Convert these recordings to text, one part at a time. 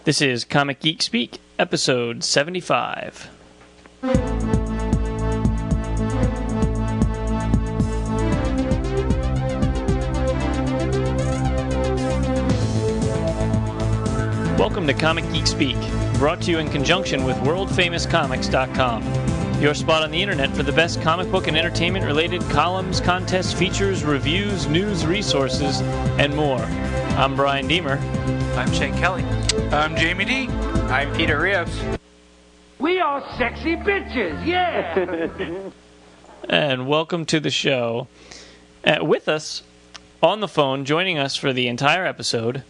This is Comic Geek Speak, episode 75. Welcome to Comic Geek Speak, brought to you in conjunction with worldfamouscomics.com. Your spot on the internet for the best comic book and entertainment-related columns, contests, features, reviews, news, resources, and more. I'm Brian Deemer. I'm Shane Kelly. I'm Jamie D. I'm Peter Rios. We are sexy bitches, yeah! And welcome to the show. With us, on the phone, joining us for the entire episode,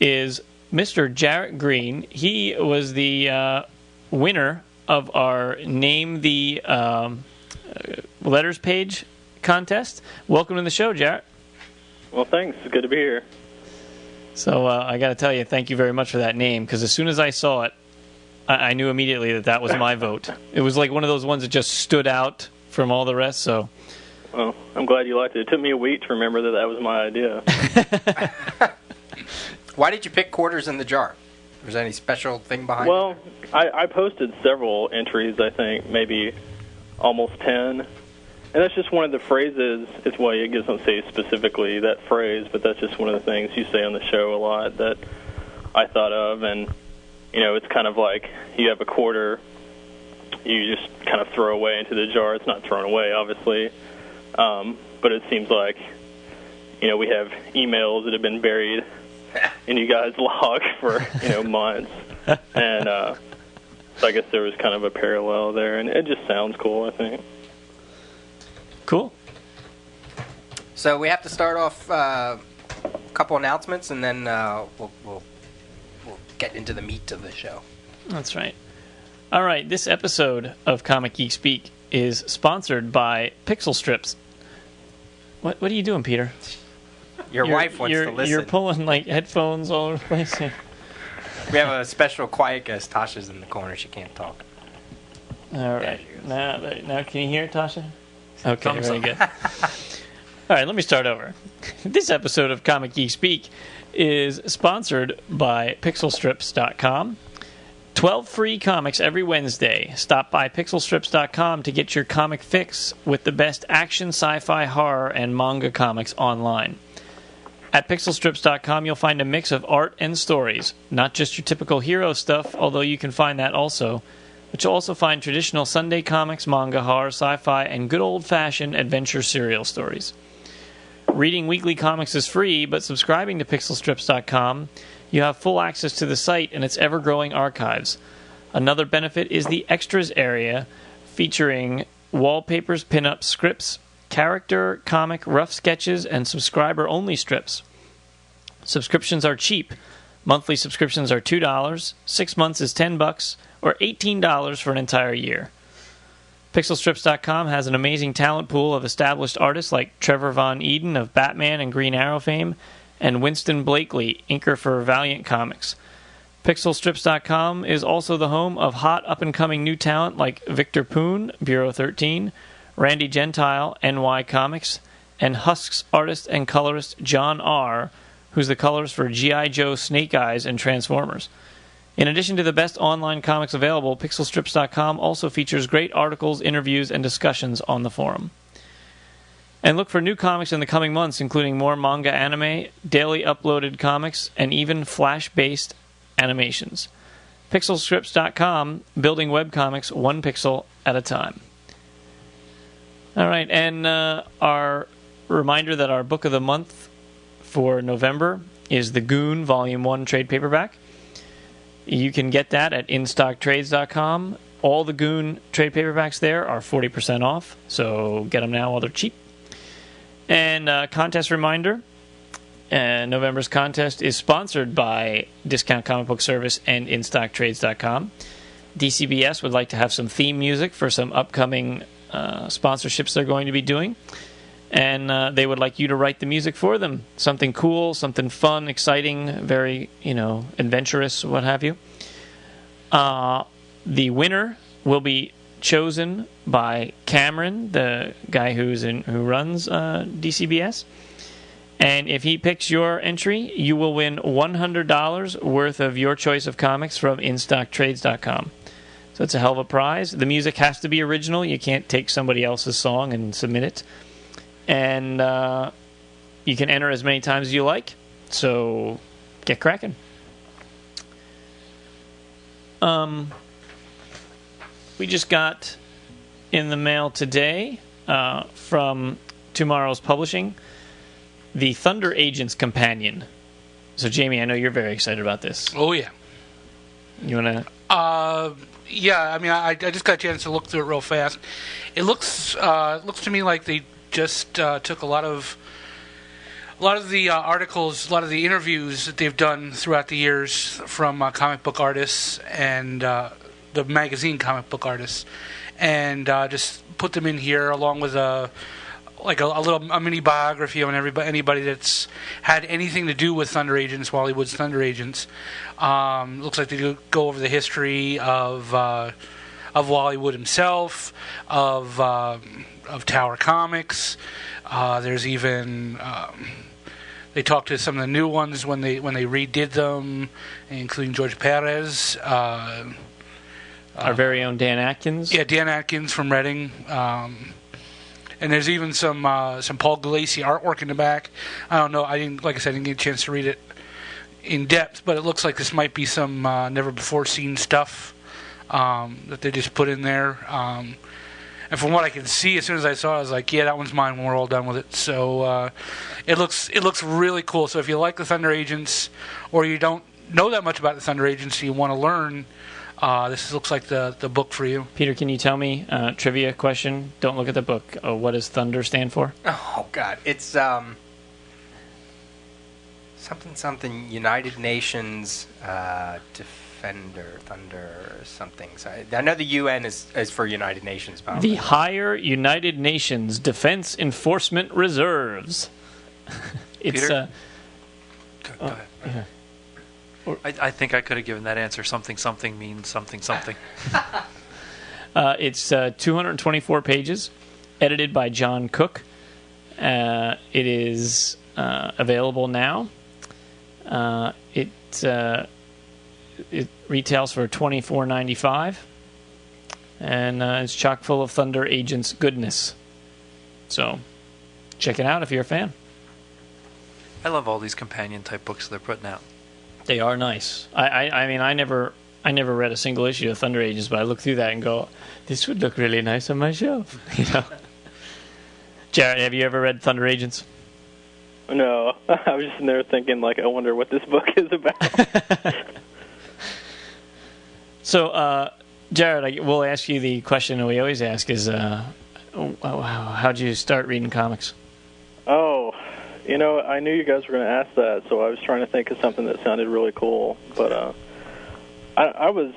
is Mr. Jarret Green. He was the winner of our Name the Letters page contest. Welcome to the show, Jarret. Well, thanks. It's good to be here. So I got to tell you, thank you very much for that name, because as soon as I saw it, I knew immediately that was my vote. It was like one of those ones that just stood out from all the rest. So, well, I'm glad you liked it. It took me a week to remember that was my idea. Why did you pick quarters in the jar? Was there any special thing behind it? Well, I posted several entries, I think, maybe almost 10. And that's just one of the phrases. It's why it doesn't say specifically that phrase, but that's just one of the things you say on the show a lot that I thought of. And, you know, it's kind of like you have a quarter, you just kind of throw away into the jar. It's not thrown away, obviously. But it seems like, you know, we have emails that have been buried in you guys' log for, you know, months. And so I guess there was kind of a parallel there. And it just sounds cool, I think. Cool. So we have to start off a couple announcements, and then we'll get into the meat of the show. That's right. All right, this episode of Comic Geek Speak is sponsored by Pixel Strips. What are you doing, Peter? Your wife wants to listen. You're pulling like headphones all over the place. We have a special quiet guest. Tasha's in the corner. She can't talk. All right. Now can you hear it, Tasha? Okay, very good. All right, let me start over. This episode of Comic Geek Speak is sponsored by pixelstrips.com. 12 free comics every Wednesday. Stop by pixelstrips.com to get your comic fix with the best action, sci-fi, horror, and manga comics online. At pixelstrips.com, you'll find a mix of art and stories. Not just your typical hero stuff, although you can find that also. But you'll also find traditional Sunday comics, manga, horror, sci-fi, and good old-fashioned adventure serial stories. Reading weekly comics is free, but subscribing to pixelstrips.com, you have full access to the site and its ever-growing archives. Another benefit is the extras area, featuring wallpapers, pin-ups, scripts, character, comic, rough sketches, and subscriber-only strips. Subscriptions are cheap. Monthly subscriptions are $2, 6 months is $10, or $18 for an entire year. Pixelstrips.com has an amazing talent pool of established artists like Trevor Von Eden of Batman and Green Arrow fame, and Winston Blakely, inker for Valiant Comics. Pixelstrips.com is also the home of hot up-and-coming new talent like Victor Poon, Bureau 13, Randy Gentile, NY Comics, and Husks artist and colorist John R., who's the colorist for G.I. Joe, Snake Eyes, and Transformers. In addition to the best online comics available, pixelstrips.com also features great articles, interviews, and discussions on the forum. And look for new comics in the coming months, including more manga anime, daily uploaded comics, and even Flash-based animations. Pixelstrips.com, building webcomics one pixel at a time. All right, and our reminder that our book of the month for November is The Goon, Volume 1 trade paperback. You can get that at instocktrades.com. All the Goon trade paperbacks there are 40% off, so get them now while they're cheap. And contest reminder, November's contest is sponsored by Discount Comic Book Service and instocktrades.com. DCBS would like to have some theme music for some upcoming sponsorships they're going to be doing. And they would like you to write the music for them. Something cool, something fun, exciting, very, adventurous, what have you. The winner will be chosen by Cameron, the guy who runs DCBS. And if he picks your entry, you will win $100 worth of your choice of comics from InStockTrades.com. So it's a hell of a prize. The music has to be original. You can't take somebody else's song and submit it. And you can enter as many times as you like. So get cracking. We just got in the mail today from Tomorrow's Publishing the Thunder Agents Companion. So, Jamie, I know you're very excited about this. Oh, yeah. You want to... Yeah, I mean, I just got a chance to look through it real fast. It looks to me like they just took a lot of the articles, a lot of the interviews that they've done throughout the years from comic book artists and the magazine comic book artists, and just put them in here along with a mini biography on anybody that's had anything to do with Thunder Agents, Wallywood's Thunder Agents. Looks like they go over the history of Wallywood himself, of Tower Comics. There's even they talked to some of the new ones when they redid them, including George Perez. Our very own Dan Atkins. Yeah, Dan Atkins from Reading. And there's even some Paul Gulacy artwork in the back. I don't know. Like I said, I didn't get a chance to read it in depth, but it looks like this might be some never before seen stuff that they just put in there. And from what I can see, as soon as I saw it, I was like, yeah, that one's mine when we're all done with it. So it looks really cool. So if you like the Thunder Agents, or you don't know that much about the Thunder Agents, you want to learn, this looks like the book for you. Peter, can you tell me, trivia question, don't look at the book, what does Thunder stand for? Oh, God. It's something United Nations Defender, Thunder, something. So I know the UN is for United Nations. Probably. The Higher United Nations Defense Enforcement Reserves. It's Peter? Go ahead. Yeah. I think I could have given that answer. Something means something. It's 224 pages, edited by John Cook. It is available now. It retails for $24.95, and it's chock full of Thunder Agents goodness. So, check it out if you're a fan. I love all these companion type books they're putting out. They are nice. I mean, I never read a single issue of Thunder Agents, but I look through that and go, this would look really nice on my shelf. You know. Jarret, have you ever read Thunder Agents? No, I was just in there thinking, like, I wonder what this book is about. So, Jarret, we'll ask you the question that we always ask is, how'd you start reading comics? Oh, you know, I knew you guys were going to ask that, so I was trying to think of something that sounded really cool. But I was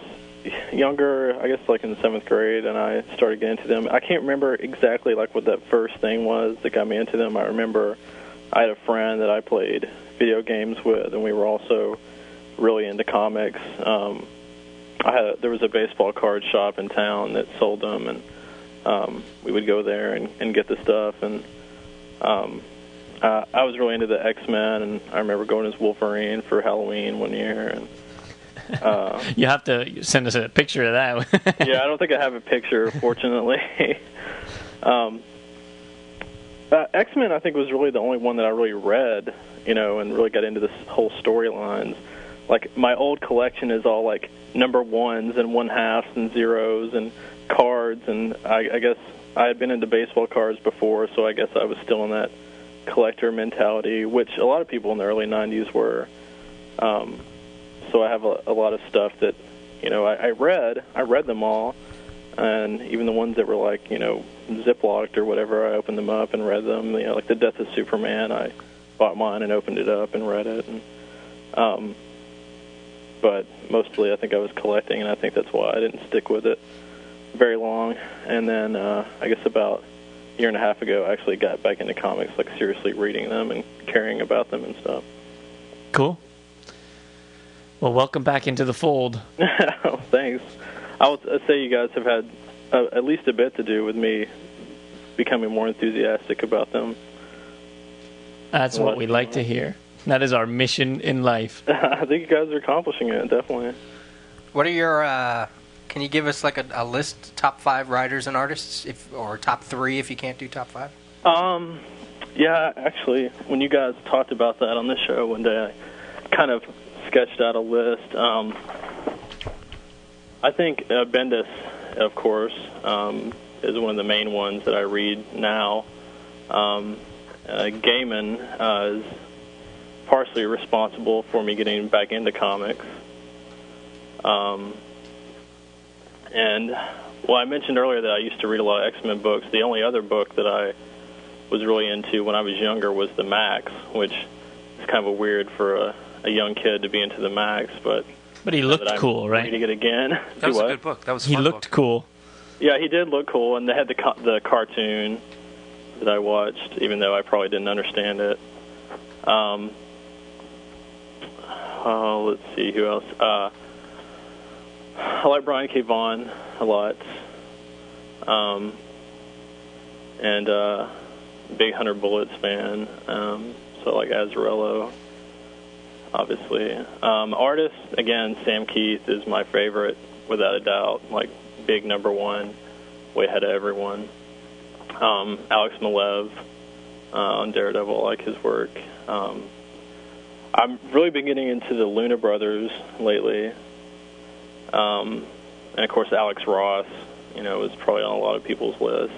younger, I guess like in the 7th grade, and I started getting into them. I can't remember exactly like what that first thing was that got me into them. I remember I had a friend that I played video games with, and we were also really into comics. There was a baseball card shop in town that sold them, and we would go there and get the stuff. And I was really into the X-Men, and I remember going as Wolverine for Halloween one year. And you have to send us a picture of that. Yeah, I don't think I have a picture, fortunately. X-Men, I think, was really the only one that I really read, you know, and really got into this whole storylines. Like, my old collection is all, like, number ones and one-halves and zeros and cards, and I guess I had been into baseball cards before, so I guess I was still in that collector mentality, which a lot of people in the early 90s were. So I have a lot of stuff that, you know, I read them all, and even the ones that were like, you know, ziplocked or whatever, I opened them up and read them. You know, like the Death of Superman, I bought mine and opened it up and read it. And, but mostly I think I was collecting, and I think that's why I didn't stick with it very long. And then I guess about a year and a half ago, I actually got back into comics, like seriously reading them and caring about them and stuff. Cool. Well, welcome back into the fold. Oh, thanks. I would say you guys have had at least a bit to do with me becoming more enthusiastic about them. That's what we like to hear. That is our mission in life. I think you guys are accomplishing it, definitely. What are your... can you give us like a list, top 5 writers and artists, or top 3 if you can't do top 5? Yeah, actually, when you guys talked about that on this show one day, I kind of sketched out a list. I think Bendis, of course, is one of the main ones that I read now. Gaiman is partially responsible for me getting back into comics. And, well, I mentioned earlier that I used to read a lot of X-Men books. The only other book that I was really into when I was younger was the Max, which is kind of weird for a young kid to be into the Max, but he looked cool, right? Reading it again. That was a good book. That was a He fun looked book. cool. Yeah, he did look cool, and they had the cartoon that I watched, even though I probably didn't understand it. Let's see, who else? I like Brian K. Vaughan a lot. And big Hunter Bullets fan. So I like Azzarello, obviously. Artists, again, Sam Keith is my favorite, without a doubt. Like, big number one, way ahead of everyone. Alex Malev on Daredevil, I like his work. I'm really been getting into the Luna Brothers lately. And, of course, Alex Ross, is probably on a lot of people's lists.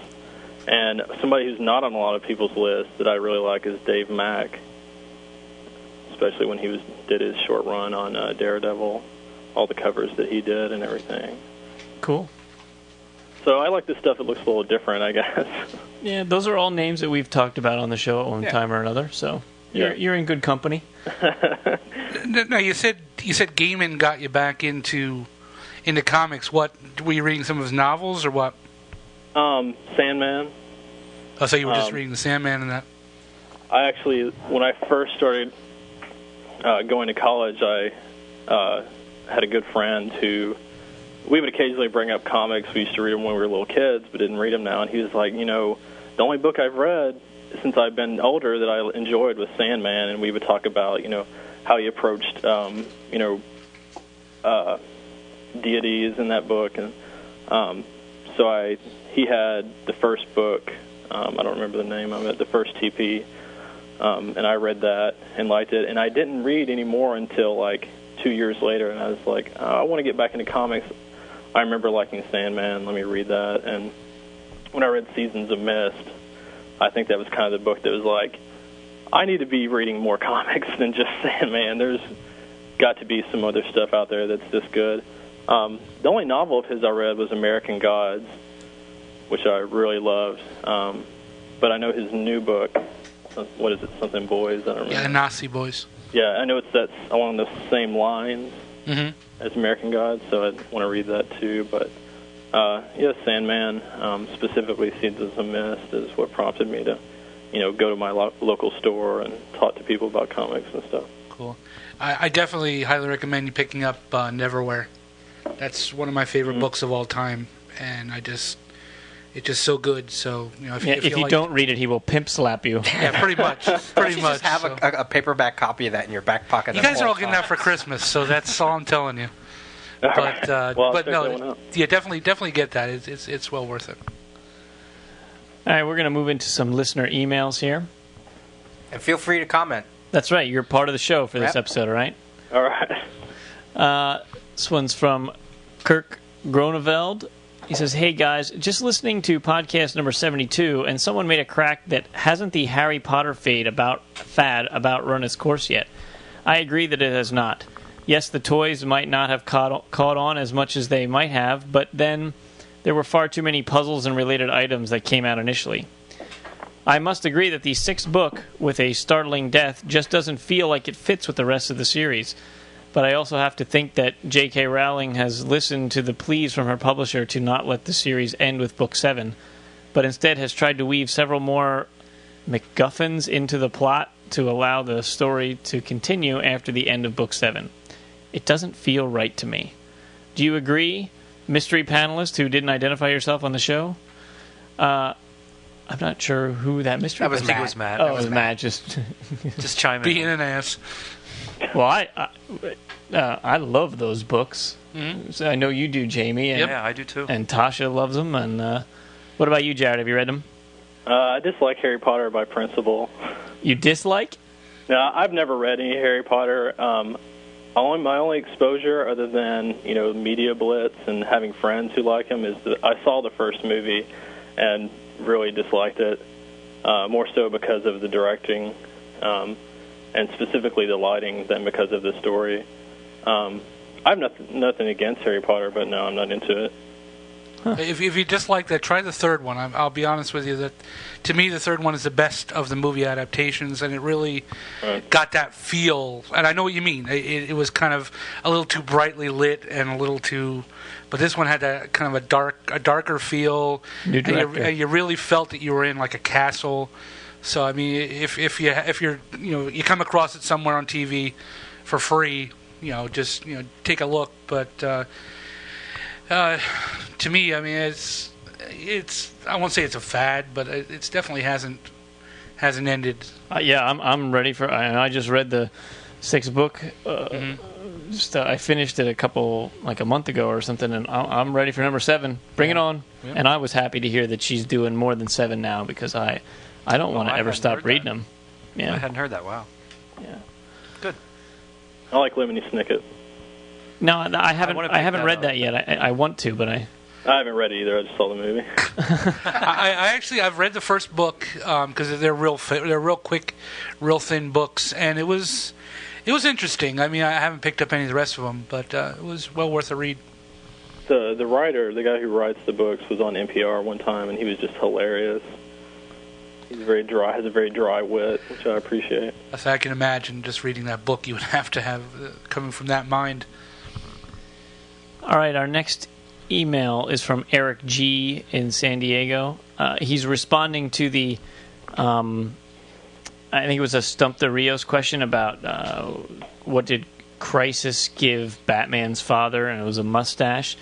And somebody who's not on a lot of people's lists that I really like is Dave Mack, especially when he did his short run on Daredevil, all the covers that he did and everything. Cool. So I like the stuff that looks a little different, I guess. Yeah, those are all names that we've talked about on the show at one time or another, so you're in good company. No, you said Gaiman got you back into comics. What, were you reading some of his novels or what? Sandman. Oh, so you were just reading the Sandman and that? I actually, when I first started going to college, I had a good friend who, we would occasionally bring up comics. We used to read them when we were little kids, but didn't read them now. And he was like, the only book I've read since I've been older that I enjoyed was Sandman. And we would talk about, how he approached, deities in that book. And so he had the first book, I don't remember the name of it, the first TP, and I read that and liked it. And I didn't read any more until like 2 years later, and I was like, I want to get back into comics. I remember liking Sandman, let me read that. And when I read Seasons of Mist, I think that was kind of the book that was like, I need to be reading more comics than just Sandman. There's got to be some other stuff out there that's this good. The only novel of his I read was American Gods, which I really loved. But I know his new book, what is it, something Boys? I don't remember. Yeah, Nazi Boys. Yeah, I know that's along the same lines as American Gods, so I want to read that too. But, Sandman, specifically Seasons of Mist, is what prompted me to, go to my local store and talk to people about comics and stuff. Cool. I definitely highly recommend you picking up Neverwhere. That's one of my favorite books of all time, and it's just so good. So if you don't read it, he will pimp slap you. Yeah, pretty much. Pretty much. Just have a paperback copy of that in your back pocket. You guys are all getting that for Christmas, so that's all I'm telling you. But no, yeah, definitely get that. It's well worth it. All right, we're going to move into some listener emails here. And feel free to comment. That's right. You're part of the show for this episode, all right? All right. This one's from Kirk Groneveld. He says, hey guys, just listening to podcast number 72, and someone made a crack that hasn't the Harry Potter fad about run its course yet. I agree that it has not. Yes, the toys might not have caught on as much as they might have, but then there were far too many puzzles and related items that came out initially. I must agree that the sixth book, with a startling death, just doesn't feel like it fits with the rest of the series. But I also have to think that J.K. Rowling has listened to the pleas from her publisher to not let the series end with Book 7, but instead has tried to weave several more MacGuffins into the plot to allow the story to continue after the end of Book 7. It doesn't feel right to me. Do you agree, mystery panelist who didn't identify yourself on the show? I'm not sure who that mystery That was I think it was Matt. Oh, it was Matt. Just chime in. Being an ass. well, I love those books. Mm-hmm. So I know you do, Jamie. And, Yeah, I do too. And Tasha loves them. And what about you, Jared? Have you read them? I dislike Harry Potter by principle. You dislike? No, I've never read any Harry Potter. My only exposure, other than media blitz and having friends who like him, is that I saw the first movie and really disliked it. More so because of the directing, and specifically the lighting, than because of the story. I have nothing against Harry Potter, but no, I'm not into it. Huh. If you dislike that, try the third one. I'll be honest with you that, to me, the third one is the best of the movie adaptations, and it really got that feel. And I know what you mean. It was kind of a little too brightly lit and a little too, but this one had a kind of a darker feel. New director. And you really felt that you were in like a castle. So I mean, if you're you come across it somewhere on TV for free, just take a look. But to me, I mean, it's I won't say it's a fad, but it's definitely hasn't ended. Yeah, I'm ready for. I just read the 6th book. I finished it a month ago or something, and I'm ready for number 7. Bring it on. Yeah. And I was happy to hear that she's doing more than 7 now, because I don't want to ever stop reading them. Yeah, I hadn't heard that. Wow. Yeah. Good. I like Lemony Snicket. No, I haven't read that yet. I want to, but I haven't read it either. I just saw the movie. I've read the first book because they're real quick, real thin books, and it was interesting. I mean, I haven't picked up any of the rest of them, but it was well worth a read. The writer, the guy who writes the books, was on NPR one time, and he was just hilarious. He's very dry, has a very dry wit, which I appreciate. I can imagine just reading that book you would have to have coming from that mind. All right, our next email is from Eric G. in San Diego. He's responding to the, I think it was a Stump the Rios question about what did Crisis give Batman's father, and it was a mustache.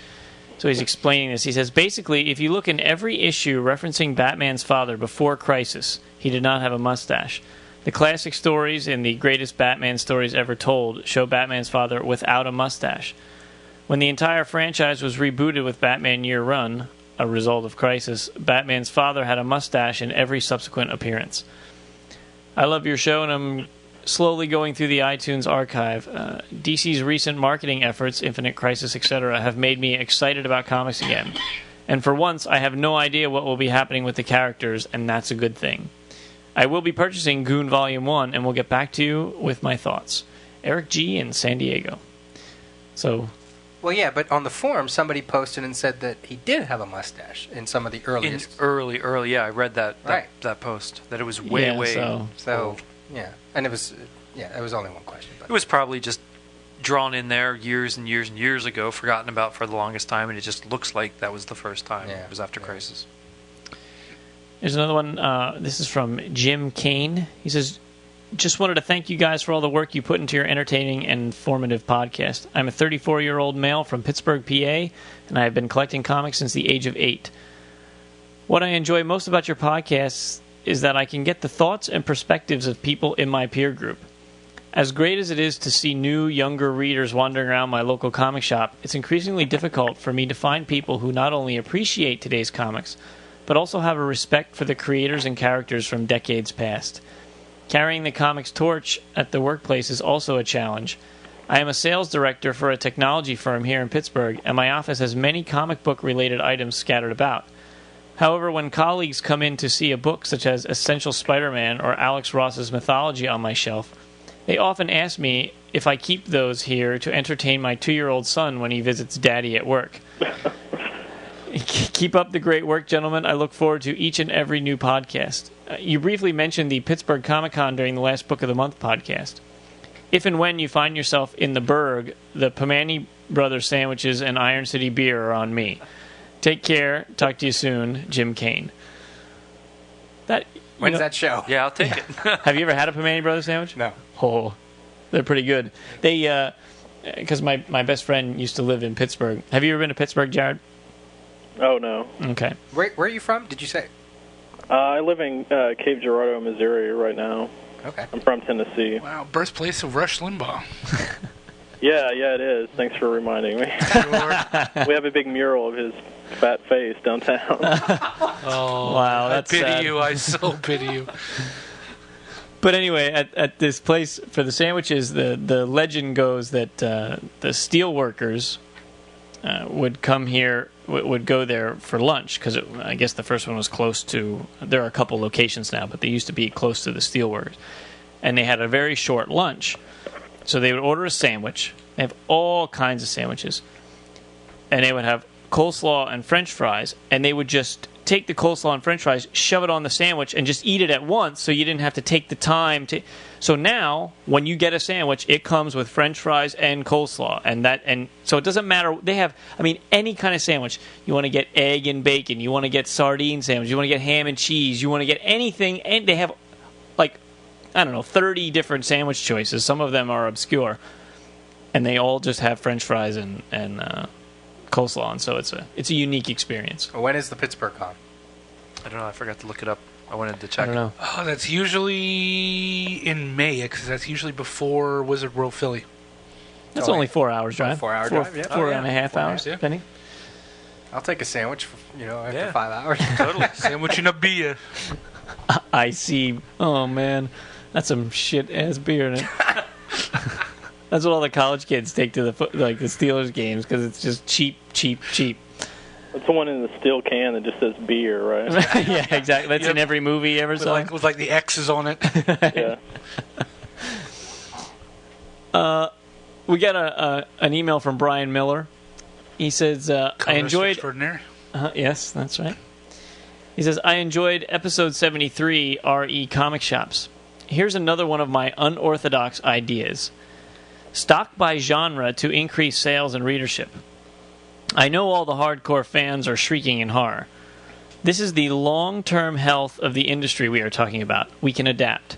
So he's explaining this. He says, basically, if you look in every issue referencing Batman's father before Crisis, he did not have a mustache. The classic stories and the greatest Batman stories ever told show Batman's father without a mustache. When the entire franchise was rebooted with Batman Year Run, a result of Crisis, Batman's father had a mustache in every subsequent appearance. I love your show, and I'm slowly going through the iTunes archive. DC's recent marketing efforts, Infinite Crisis, etc., have made me excited about comics again. And for once, I have no idea what will be happening with the characters, and that's a good thing. I will be purchasing Goon Volume 1, and will get back to you with my thoughts. Eric G. in San Diego. So... Well, yeah, but on the forum, somebody posted and said that he did have a mustache in some of the earliest. Early, yeah, I read that right. that post. That it was way So yeah, and it was only one question. But. It was probably just drawn in there years and years and years ago, forgotten about for the longest time, and it just looks like that was the first time. Yeah, it was after Crisis. There's another one. This is from Jim Kane. He says, just wanted to thank you guys for all the work you put into your entertaining and informative podcast. I'm a 34-year-old male from Pittsburgh, PA, and I have been collecting comics since the age of 8. What I enjoy most about your podcasts is that I can get the thoughts and perspectives of people in my peer group. As great as it is to see new, younger readers wandering around my local comic shop, it's increasingly difficult for me to find people who not only appreciate today's comics, but also have a respect for the creators and characters from decades past. Carrying the comics torch at the workplace is also a challenge. I am a sales director for a technology firm here in Pittsburgh, and my office has many comic book-related items scattered about. However, when colleagues come in to see a book such as Essential Spider-Man or Alex Ross's Mythology on my shelf, they often ask me if I keep those here to entertain my 2-year-old son when he visits Daddy at work. Keep up the great work, gentlemen. I look forward to each and every new podcast. You briefly mentioned the Pittsburgh Comic-Con during the last Book of the Month podcast. If and when you find yourself in the Burgh, the Pamani Brothers sandwiches and Iron City beer are on me. Take care. Talk to you soon. Jim Kane. When's that show? Yeah, I'll take it. Have you ever had a Pamani Brothers sandwich? No. Oh, they're pretty good. They, because my best friend used to live in Pittsburgh. Have you ever been to Pittsburgh, Jared? Oh, no. Okay. Where are you from, did you say? I live in Cape Girardeau, Missouri right now. Okay. I'm from Tennessee. Wow, birthplace of Rush Limbaugh. Yeah, it is. Thanks for reminding me. Sure. We have a big mural of his fat face downtown. Oh, Wow, I that's pity sad. you. I so pity you. But anyway, at this place for the sandwiches, the legend goes that the steel workers would come here, would go there for lunch, because I guess the first one was close to, there are a couple locations now, but they used to be close to the steel workers. And they had a very short lunch. So they would order a sandwich. They have all kinds of sandwiches. And they would have coleslaw and French fries, and they would just take the coleslaw and French fries, shove it on the sandwich, and just eat it at once, so you didn't have to take the time to. So now, when you get a sandwich, it comes with French fries and coleslaw, and so it doesn't matter. They have, any kind of sandwich. You want to get egg and bacon, you want to get sardine sandwich, you want to get ham and cheese, you want to get anything, and they have 30 different sandwich choices. Some of them are obscure, and they all just have French fries and coleslaw, and so it's a unique experience. When is the Pittsburgh Con? I don't know. I forgot to look it up. I wanted to check. I don't know. Oh, that's usually in May, because that's usually before Wizard World Philly. That's only 4 hours drive. 4 hour drive, yeah. Four and a half 4 hours, hours, yeah. depending. I'll take a sandwich, after Yeah. 5 hours. Totally. Sandwich and a beer. I see. Oh man, that's some shit ass beer in it. That's what all the college kids take to the Steelers games, because it's just cheap. It's the one in the steel can that just says beer, right? Yeah, exactly. That's in every movie you ever With saw. with the X's on it. Yeah. We got an email from Brian Miller. He says, "I Colorist enjoyed." extraordinaire. Yes, that's right. He says, "I enjoyed episode 73, RE Comic Shops. Here's another one of my unorthodox ideas. Stock by genre to increase sales and readership. I know all the hardcore fans are shrieking in horror. This is the long-term health of the industry we are talking about. We can adapt.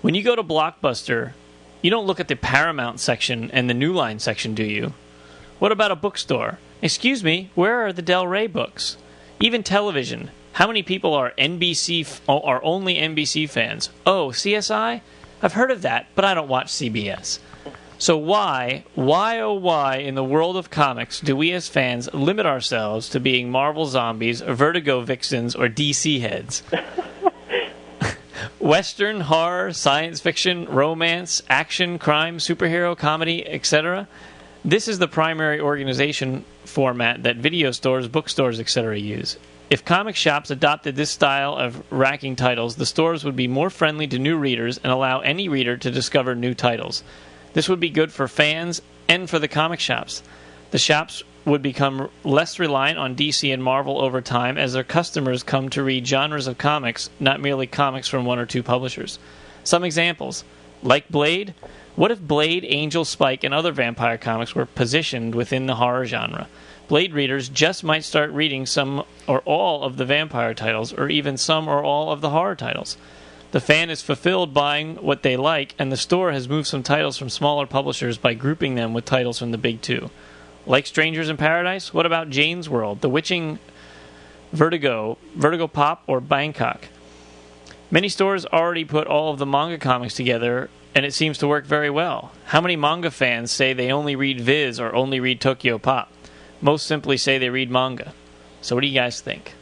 When you go to Blockbuster, you don't look at the Paramount section and the New Line section, do you? What about a bookstore? Excuse me, where are the Del Rey books? Even television. How many people are only NBC fans? Oh, CSI? I've heard of that, but I don't watch CBS. So why in the world of comics do we as fans limit ourselves to being Marvel zombies, Vertigo vixens, or DC heads? Western, horror, science fiction, romance, action, crime, superhero, comedy, etc. This is the primary organization format that video stores, bookstores, etc. use. If comic shops adopted this style of racking titles, the stores would be more friendly to new readers and allow any reader to discover new titles. This would be good for fans and for the comic shops. The shops would become less reliant on DC and Marvel over time as their customers come to read genres of comics, not merely comics from one or two publishers. Some examples. Like Blade? What if Blade, Angel, Spike, and other vampire comics were positioned within the horror genre? Blade readers just might start reading some or all of the vampire titles, or even some or all of the horror titles. The fan is fulfilled buying what they like, and the store has moved some titles from smaller publishers by grouping them with titles from the big two. Like Strangers in Paradise? What about Jane's World, The Witching, Vertigo Pop, or Bangkok? Many stores already put all of the manga comics together, and it seems to work very well. How many manga fans say they only read Viz or only read Tokyo Pop? Most simply say they read manga. So what do you guys think?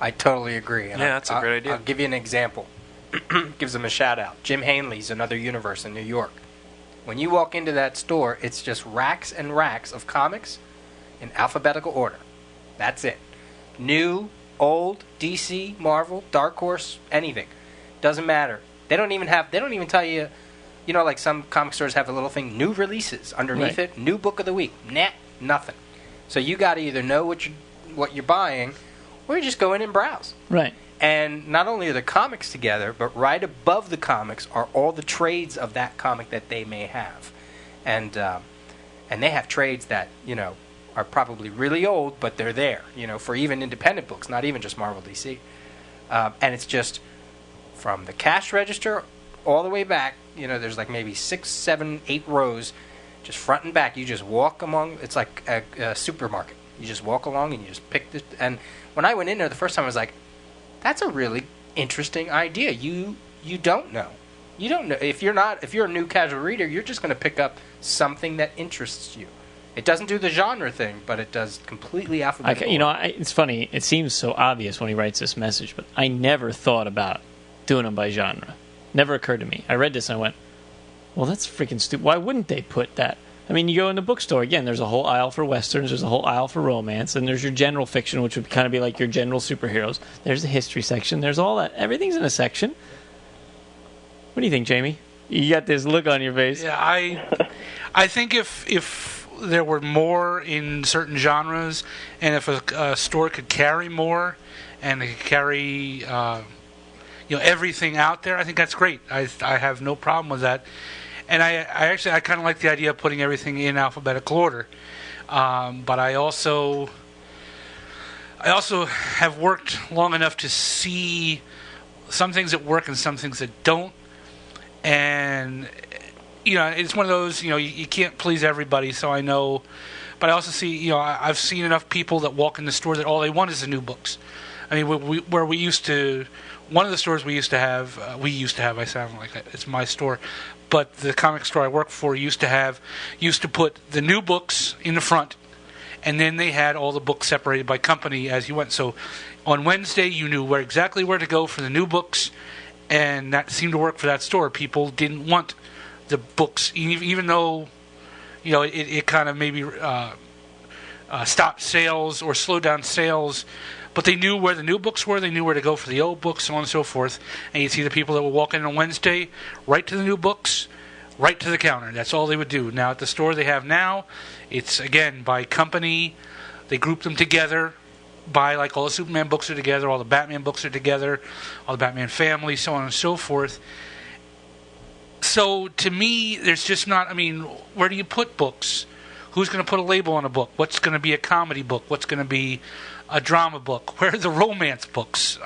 I totally agree. And Yeah, that's a great idea. I'll give you an example. Gives them a shout out. Jim Hanley's Another Universe in New York. When you walk into that store, it's just racks and racks of comics in alphabetical order. That's it. New, old, DC, Marvel, Dark Horse, anything. Doesn't matter. They don't even tell you, like some comic stores have a little thing, new releases underneath it, new book of the week. Nah, nothing. So you got to either know what you're buying, or you just go in and browse. Right. And not only are the comics together, but right above the comics are all the trades of that comic that they may have. And they have trades that, are probably really old, but they're there, for even independent books, not even just Marvel DC. And it's just from the cash register all the way back, there's like maybe 6, 7, 8 rows, just front and back. You just walk among, it's like a supermarket. You just walk along and you just pick this. And when I went in there the first time, I was like, That's a really interesting idea. You don't know. You don't know if you're a new casual reader, you're just going to pick up something that interests you. It doesn't do the genre thing, but it does completely alphabetical. It's funny. It seems so obvious when he writes this message, but I never thought about doing them by genre. Never occurred to me. I read this and I went, well, that's freaking stupid. Why wouldn't they put that? I mean, you go in the bookstore, again, there's a whole aisle for westerns, there's a whole aisle for romance, and there's your general fiction, which would kind of be like your general superheroes. There's the history section, there's all that. Everything's in a section. What do you think, Jamie? You got this look on your face. Yeah, I think if there were more in certain genres, and if a store could carry more, and they could carry everything out there, I think that's great. I have no problem with that. And I kind of like the idea of putting everything in alphabetical order. But I also have worked long enough to see some things that work and some things that don't. And, it's one of those, you can't please everybody, so I know. But I also see, I've seen enough people that walk in the store that all they want is the new books. I mean, one of the stores we used to have, I sound like it's my store, but the comic store I worked for used to put the new books in the front, and then they had all the books separated by company as you went. So on Wednesday, you knew exactly where to go for the new books, and that seemed to work for that store. People didn't want the books, even though, it kind of maybe stopped sales or slowed down sales. But they knew where the new books were. They knew where to go for the old books, so on and so forth. And you'd see the people that would walk in on Wednesday, right to the new books, right to the counter. That's all they would do. Now, at the store they have now, it's, again, by company. They group them together by, like, all the Superman books are together, all the Batman books are together, all the Batman family, so on and so forth. So, to me, there's just not, where do you put books? Who's going to put a label on a book? What's going to be a comedy book? What's going to be a drama book? Where are the romance books?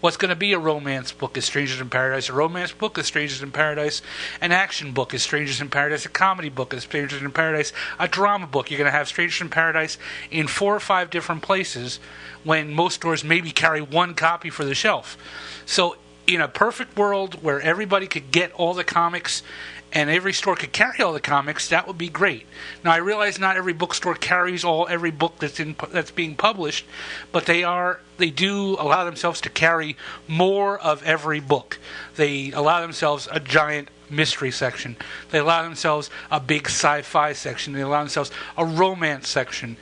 What's going to be a romance book? Is Strangers in Paradise a romance book? Is Strangers in Paradise an action book? Is Strangers in Paradise a comedy book? Is Strangers in Paradise a drama book? You're going to have Strangers in Paradise in 4 or 5 different places when most stores maybe carry one copy for the shelf. So in a perfect world where everybody could get all the comics and every store could carry all the comics, that would be great. Now, I realize not every bookstore carries every book that's being published, but they do allow themselves to carry more of every book. They allow themselves a giant mystery section. They allow themselves a big sci-fi section. They allow themselves a romance section.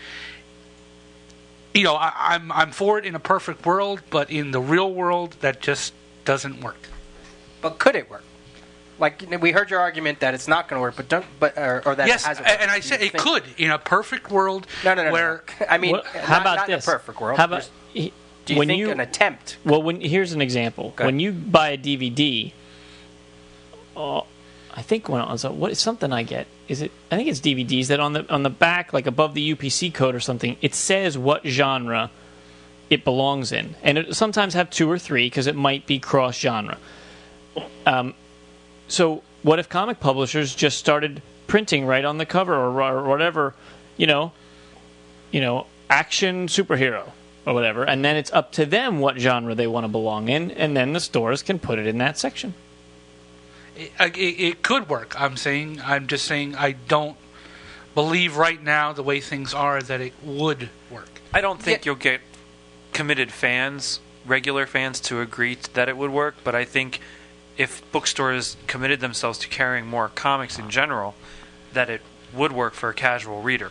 I'm for it in a perfect world, but in the real world, that just doesn't work. But could it work? Like, we heard your argument that it's not going to work, or that yes, it hasn't worked. And I said it could in a perfect world. No. I mean, how about not this? In a perfect world. How about do you think an attempt? Well, here's an example. When you buy a DVD, I think what is something I get? I think it's DVDs that on the back, like above the UPC code or something, it says what genre it belongs in, and it sometimes have 2 or 3 because it might be cross genre. So what if comic publishers just started printing right on the cover or whatever, action superhero or whatever, and then it's up to them what genre they want to belong in, and then the stores can put it in that section. It could work. I'm just saying I don't believe right now the way things are that it would work. I don't think you'll get committed fans, regular fans, to agree that it would work, but I think if bookstores committed themselves to carrying more comics in general, that it would work for a casual reader.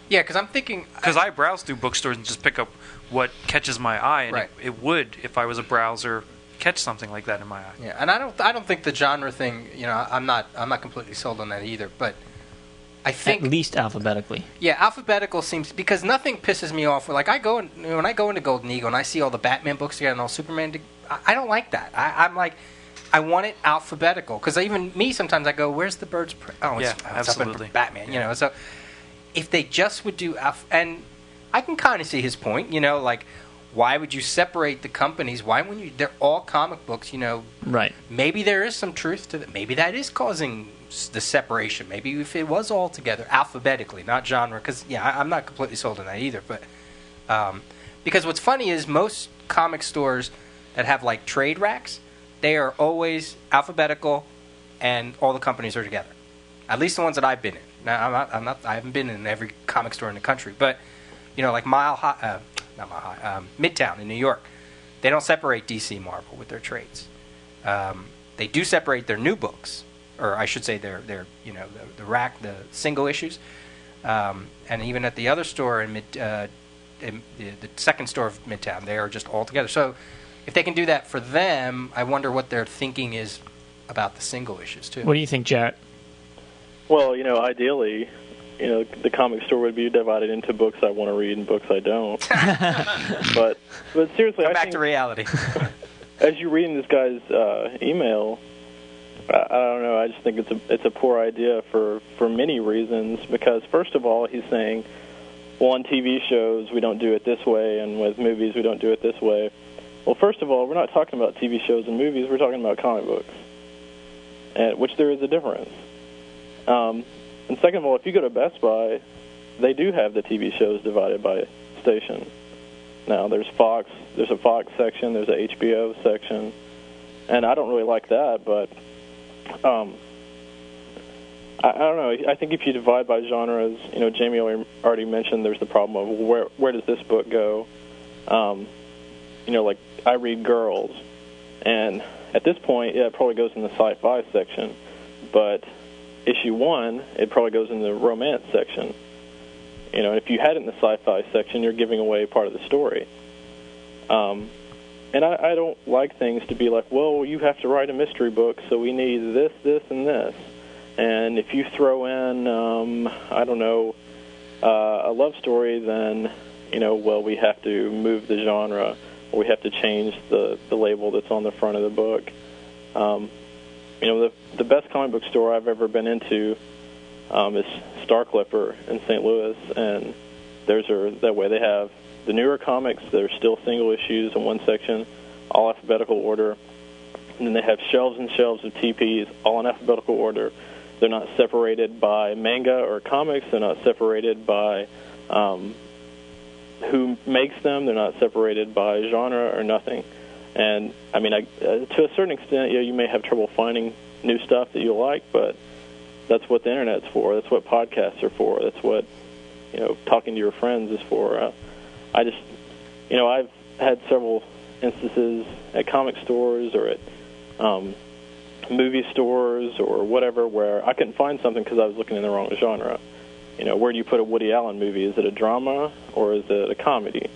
Yeah, because I'm thinking... Because I browse through bookstores and just pick up what catches my eye, and right. it would, if I was a browser, catch something like that in my eye. Yeah, and I don't think the genre thing, I'm not completely sold on that either, but I think... At least alphabetically. Yeah, alphabetical seems... Because nothing pisses me off. Like, when I go into Golden Eagle and I see all the Batman books together and all Superman... I don't like that. I'm like... I want it alphabetical, because even me sometimes I go, "Where's the bird's?" It's absolutely up in Batman, So if they just would do, and I can kind of see his point, like why would you separate the companies? Why wouldn't you? They're all comic books, Right. Maybe there is some truth to that. Maybe that is causing the separation. Maybe if it was all together alphabetically, not genre, because I'm not completely sold on that either. But Because what's funny is most comic stores that have like trade racks, they are always alphabetical, and all the companies are together. At least the ones that I've been in. Now I haven't been in every comic store in the country, but like Midtown in New York, they don't separate DC Marvel with their trades. They do separate their new books, or I should say their the rack, the single issues, and even at the other store in the second store of Midtown, they are just all together. So if they can do that for them, I wonder what their thinking is about the single issues too. What do you think, Jarret? Well, ideally, the comic store would be divided into books I want to read and books I don't. but seriously, Come back to reality. As you're reading this guy's email, I don't know. I just think it's a poor idea for many reasons. Because first of all, he's saying, well, on TV shows we don't do it this way, and with movies we don't do it this way. Well, first of all, we're not talking about TV shows and movies. We're talking about comic books, which there is a difference. And second of all, if you go to Best Buy, they do have the TV shows divided by station. Now, there's a Fox section, there's a HBO section, and I don't really like that, but I don't know. I think if you divide by genres, Jamie already mentioned there's the problem of where does this book go? Like I read girls, and at this point, it probably goes in the sci-fi section, but issue 1, it probably goes in the romance section. If you had it in the sci-fi section, you're giving away part of the story. And I don't like things to be like, well, you have to write a mystery book, so we need this, this, and this. And if you throw in, a love story, then, we have to move the genre, or we have to change the label that's on the front of the book. The best comic book store I've ever been into is Star Clipper in St. Louis, and that way they have the newer comics. They're still single issues in one section, all alphabetical order, and then they have shelves and shelves of TPs, all in alphabetical order. They're not separated by manga or comics. They're not separated by who makes them. They're not separated by genre or nothing. And to a certain extent, you may have trouble finding new stuff that you like, but that's what the internet's for. That's what podcasts are for. That's what talking to your friends is for. I've had several instances at comic stores or at movie stores or whatever where I couldn't find something because I was looking in the wrong genre. Where do you put a Woody Allen movie? Is it a drama or is it a comedy?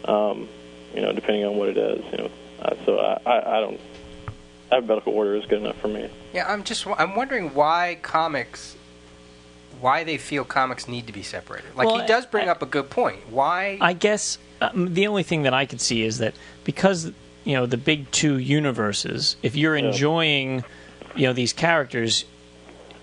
Depending on what it is. So I don't. Alphabetical order is good enough for me. Yeah, I'm wondering why they feel comics need to be separated. He does bring up a good point. Why? I guess the only thing that I could see is that because the big two universes, if you're enjoying these characters,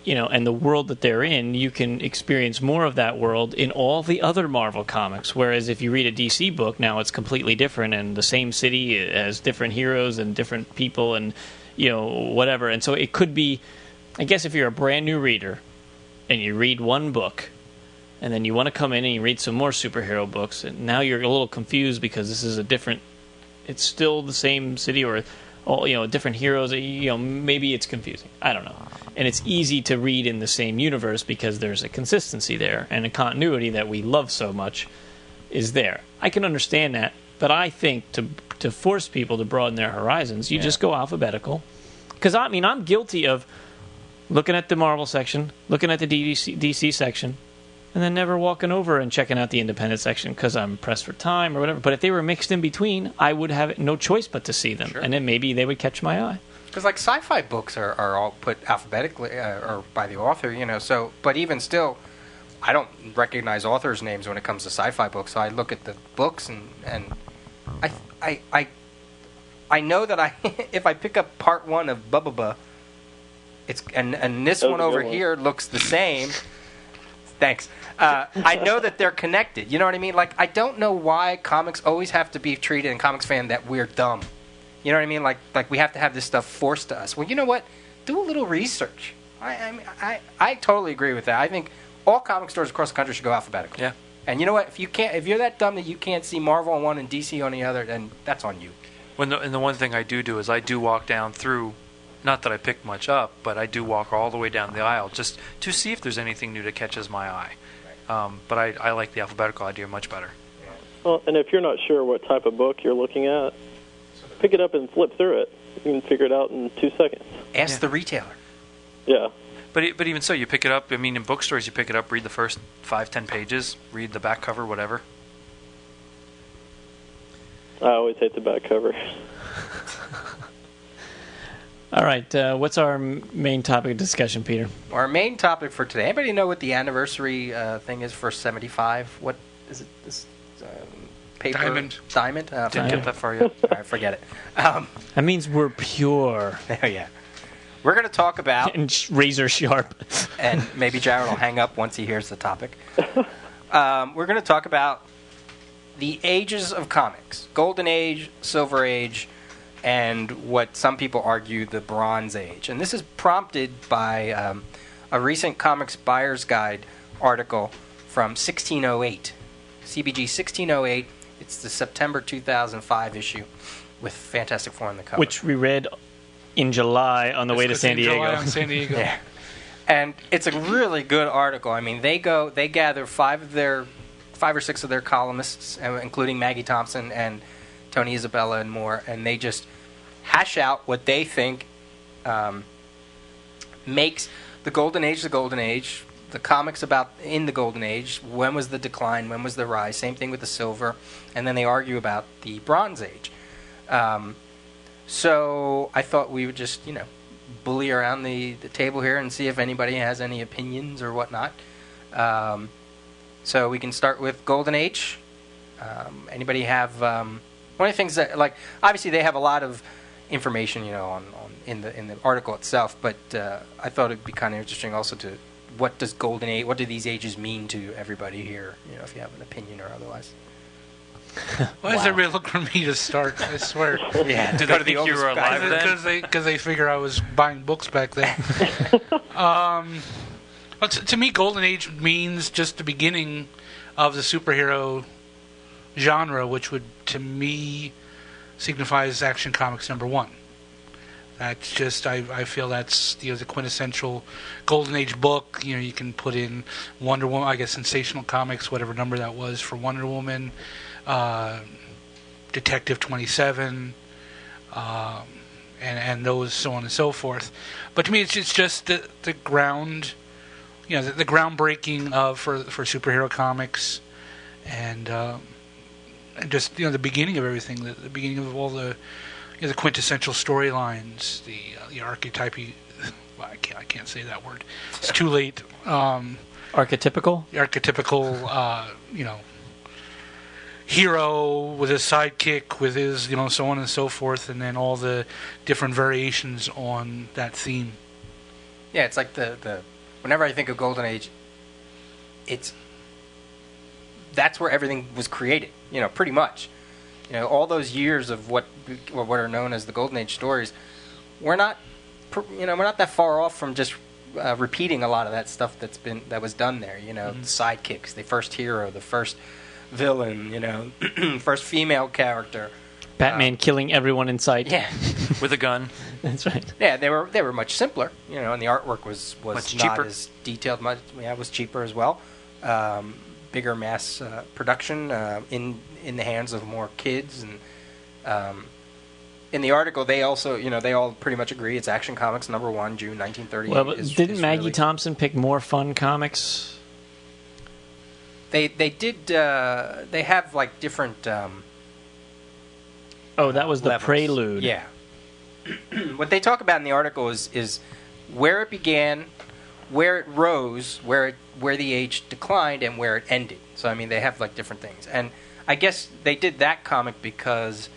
and the world that they're in, you can experience more of that world in all the other Marvel comics. Whereas if you read a DC book, now it's completely different, and the same city has different heroes and different people and, whatever. And so it could be, I guess if you're a brand new reader and you read one book and then you want to come in and you read some more superhero books, and now you're a little confused because this is it's still the same city or all, different heroes, maybe it's confusing. I don't know. And it's easy to read in the same universe because there's a consistency there and a continuity that we love so much is there. I can understand that, but I think to force people to broaden their horizons, you just go alphabetical. Because, I'm guilty of looking at the Marvel section, looking at the DC section, and then never walking over and checking out the independent section because I'm pressed for time or whatever. But if they were mixed in between, I would have no choice but to see them. Sure. And then maybe they would catch my eye. Because sci-fi books are all put alphabetically or by the author, So, but even still, I don't recognize authors' names when it comes to sci-fi books. So I look at the books and I know that if I pick up part 1 of Bubba, it's and this one over here looks the same. Thanks. I know that they're connected. You know what I mean? I don't know why comics always have to be treated in comics fan that we're dumb. You know what I mean? Like we have to have this stuff forced to us. Well, you know what? Do a little research. I totally agree with that. I think all comic stores across the country should go alphabetical. Yeah. And you know what? If you're that dumb that you can't see Marvel on one and DC on the other, then that's on you. And the one thing I do is I do walk down through, not that I pick much up, but I do walk all the way down the aisle just to see if there's anything new that catches my eye. But I like the alphabetical idea much better. Well, and if you're not sure what type of book you're looking at, pick it up and flip through it. You can figure it out in 2 seconds. Ask the retailer. Yeah. But even so, you pick it up. I mean, in bookstores, you pick it up, read the first 5-10 pages, read the back cover, whatever. I always hate the back cover. All right, what's our main topic of discussion, Peter? Our main topic for today. Anybody know what the anniversary thing is for 75? What is it? This paper? Diamond. Diamond? Didn't get that far yet. All right, forget it. That means we're pure. Oh, yeah. We're going to talk about... And razor sharp. And maybe Jarret will hang up once he hears the topic. We're going to talk about the ages of comics. Golden Age, Silver Age, and what some people argue the Bronze Age. And this is prompted by a recent Comics Buyer's Guide article from 1608. CBG 1608. It's the September 2005 issue with Fantastic Four on the cover. Which we read in July on the way to San Diego. July on San Diego. Yeah. And it's a really good article. I mean, they gather 5 or 6 of their columnists, including Maggie Thompson and Tony Isabella and more, and they just hash out what they think makes the Golden Age the Golden Age, the comics in the Golden Age, when was the decline, when was the rise, same thing with the Silver, and then they argue about the Bronze Age. So I thought we would just, bully around the table here and see if anybody has any opinions or whatnot. So we can start with Golden Age. Anybody have one of the things that, like, obviously they have a lot of information, in the article itself, but I thought it'd be kind of interesting also to what do these ages mean to everybody here? If you have an opinion or otherwise. Why does everybody look for me to start? I swear. Yeah, Did they think you were alive then? Because they figure I was buying books back then. Well, to me, Golden Age means just the beginning of the superhero genre, which would, to me, signifies Action Comics #1. That's just, I feel that's the quintessential Golden Age book. You can put in Wonder Woman, I guess Sensational Comics, whatever number that was for Wonder Woman, Detective 27, and those, so on and so forth. But to me, it's just the ground, the groundbreaking for superhero comics, and just the beginning of everything, the beginning of all the the quintessential storylines, the archetype. Well, I can't say that word. It's too late. Archetypical. The archetypical, hero with his sidekick, with his, so on and so forth, and then all the different variations on that theme. Yeah, it's like whenever I think of Golden Age, that's where everything was created, pretty much. All those years of what are known as the Golden Age stories, we're not that far off from just repeating a lot of that stuff that was done there. The sidekicks, the first hero, the first villain, first female character. Batman killing everyone in sight. Yeah, with a gun. That's right. Yeah, they were much simpler, and the artwork was much not cheaper. as detailed. It was cheaper as well. Bigger mass production in the hands of more kids, and in the article they also, they all pretty much agree it's Action Comics #1, June 1938. Well, but didn't Maggie Thompson pick more fun comics? They did. They have like different. That was the levels. prelude. Yeah. What they talk about in the article is where it began, where it rose, where the age declined, and where it ended. So I mean, they have like different things, and I guess they did that comic because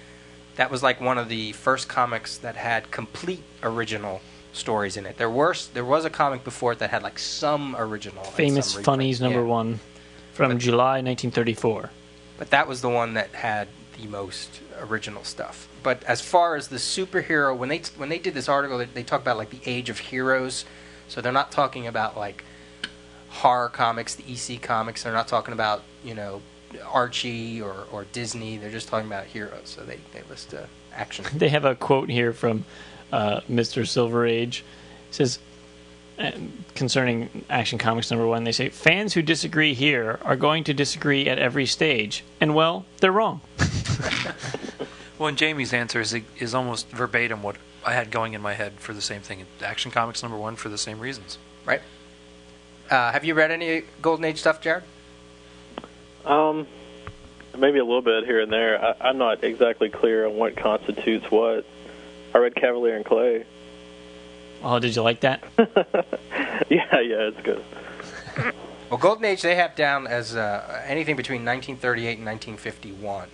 that was like one of the first comics that had complete original stories in it. There was a comic before it that had like some original, Famous some Funnies #1 from July 1934. But that was the one that had the most original stuff. But as far as the superhero, when they did this article, they talk about like the age of heroes. So they're not talking about like horror comics, the EC comics. They're not talking about, Archie or Disney. They're just talking about heroes. So they list action. They have a quote here from Mr. Silver Age. It says, concerning Action Comics #1, they say, fans who disagree here are going to disagree at every stage. And, well, they're wrong. Well, and Jamie's answer is almost verbatim what I had going in my head for the same thing. Action Comics #1 for the same reasons. Right. Have you read any Golden Age stuff, Jared? Maybe a little bit here and there. I'm not exactly clear on what constitutes what. I read Cavalier and Clay. Oh, did you like that? Yeah, it's good. Well, Golden Age they have down as anything between 1938 and 1951.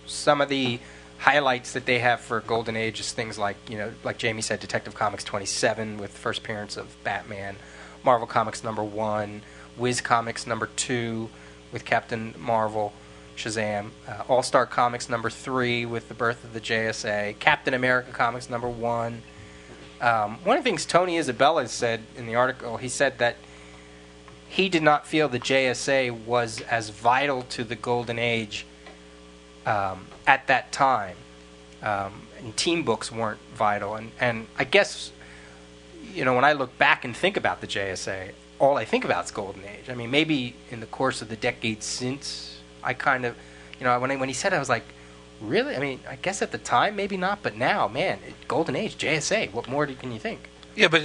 Some of the highlights that they have for Golden Age is things like, like Jamie said, Detective Comics 27 with first appearance of Batman, Marvel Comics #1, Wiz Comics #2 with Captain Marvel, Shazam, All-Star Comics #3 with the birth of the JSA, Captain America Comics #1. One of the things Tony Isabella said in the article, he said that he did not feel the JSA was as vital to the Golden Age at that time. And team books weren't vital. And I guess, when I look back and think about the JSA, all I think about is Golden Age. I mean, maybe in the course of the decades since, I kind of, when he said it, I was like, really? I mean, I guess at the time, maybe not, but now, man, Golden Age, JSA, what more can you think? Yeah, but,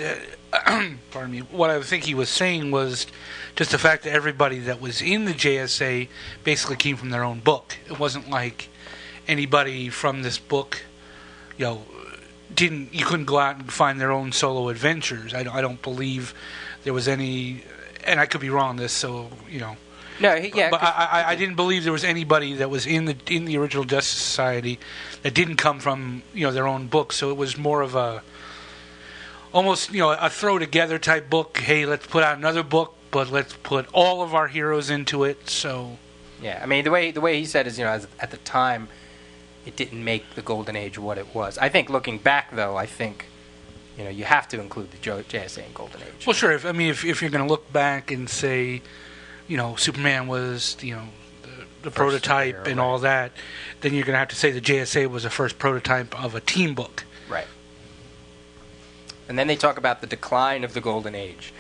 pardon me, what I think he was saying was just the fact that everybody that was in the JSA basically came from their own book. It wasn't like anybody from this book, you couldn't go out and find their own solo adventures. I don't believe there was any, and I could be wrong on this, so, No, but I didn't believe there was anybody that was in the original Justice Society that didn't come from their own book. So it was more of almost a throw together type book. Hey, let's put out another book, but let's put all of our heroes into it. So yeah, I mean the way he said is at the time it didn't make the Golden Age what it was. I think looking back though, you have to include the JSA in Golden Age. Well, sure. If you're going to look back and say, Superman was, the prototype and all that, then you're going to have to say the JSA was the first prototype of a team book. Right. And then they talk about the decline of the Golden Age,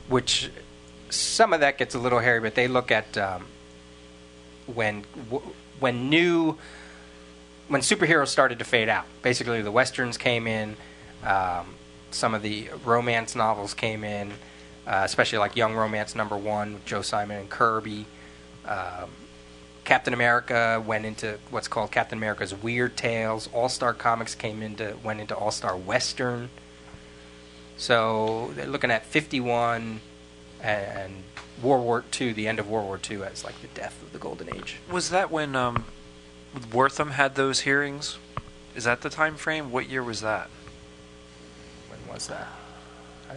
which some of that gets a little hairy, but they look at when superheroes started to fade out. Basically, the Westerns came in, some of the romance novels came in, especially like Young Romance #1 with Joe Simon and Kirby. Captain America went into what's called Captain America's Weird Tales. All-Star Comics went into All-Star Western. So they're looking at 51 and World War II, the end of World War II, as like the death of the Golden Age. Was that when Wortham had those hearings? Is that the time frame? What year was that? When was that?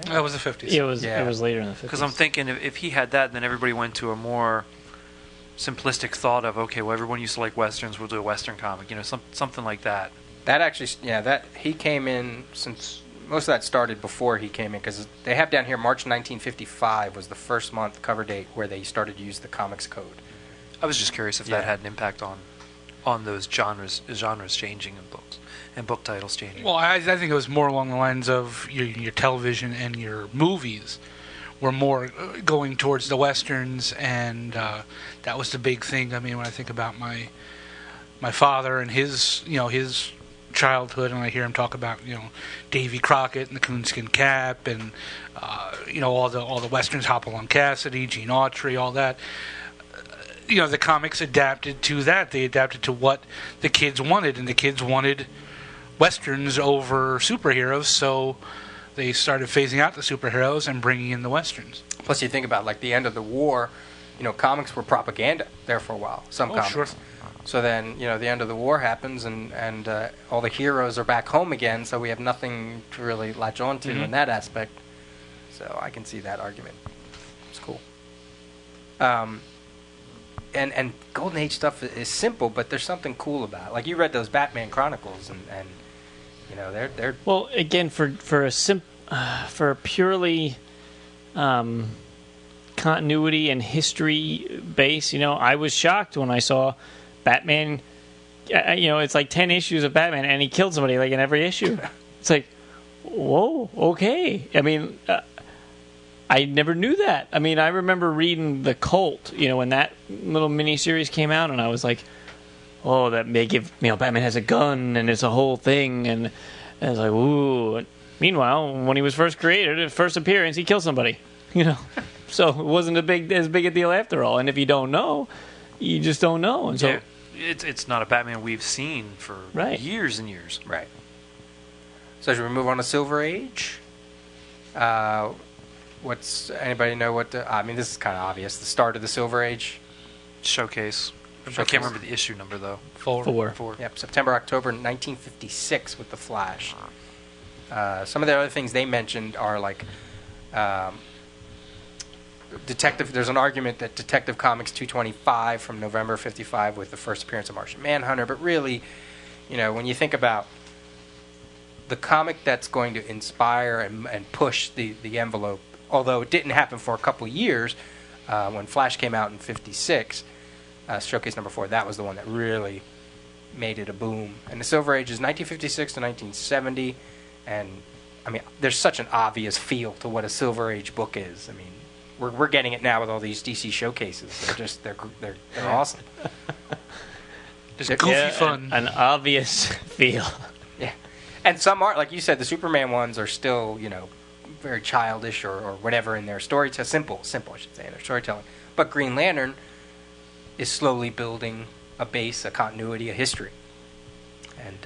That was the 50s. It was later in the 50s. Because I'm thinking if he had that, then everybody went to a more simplistic thought of, okay, well, everyone used to like Westerns, we'll do a Western comic, something like that. That actually, that he came in, since most of that started before he came in, because they have down here March 1955 was the first month cover date where they started to use the comics code. I was just curious if that had an impact on those genres changing in books and book titles changing. Well, I think it was more along the lines of your television and your movies were more going towards the Westerns, and that was the big thing. I mean, when I think about my father and his childhood, and I hear him talk about Davy Crockett and the Coonskin Cap, and all the Westerns, Hopalong Cassidy, Gene Autry, all that. The comics adapted to that. They adapted to what the kids wanted, and the kids wanted Westerns over superheroes, so they started phasing out the superheroes and bringing in the Westerns. Plus, you think about, like, the end of the war, comics were propaganda there for a while, some comics. Sure. So then, the end of the war happens, and all the heroes are back home again, so we have nothing to really latch on to in that aspect. So I can see that argument. It's cool. And Golden Age stuff is simple, but there's something cool about it. Like, you read those Batman Chronicles, and they're well, again, for a for purely continuity and history base, I was shocked when I saw Batman. It's like 10 issues of Batman, and he killed somebody like in every issue. It's like, whoa, okay. I mean, I never knew that. I mean, I remember reading The Cult, when that little miniseries came out, and I was like, oh, that may give, Batman has a gun, and it's a whole thing, and I was like, ooh. Meanwhile, when he was first created, his first appearance, he killed somebody, So it wasn't as big a deal after all. And if you don't know, you just don't know. And so yeah, it's not a Batman we've seen for years and years. Right. So should we move on to Silver Age? Anybody know what this is kind of obvious. The start of the Silver Age. Showcase. I can't remember the issue number, though. 4. Yep, September, October 1956 with The Flash. Some of the other things they mentioned are like Detective. There's an argument that Detective Comics 225 from November 55 with the first appearance of Martian Manhunter, but really, when you think about the comic that's going to inspire and push the envelope, although it didn't happen for a couple of years, when Flash came out in 56, Showcase number 4, that was the one that really made it a boom. And the Silver Age is 1956 to 1970, and I mean, there's such an obvious feel to what a Silver Age book is. I mean, we're getting it now with all these DC showcases. They're awesome. Just goofy fun. An obvious feel. Yeah, and some are, like you said, the Superman ones are still very childish or whatever in their storytelling. Simple, I should say, in their storytelling. But Green Lantern is slowly building a base, a continuity, a history. And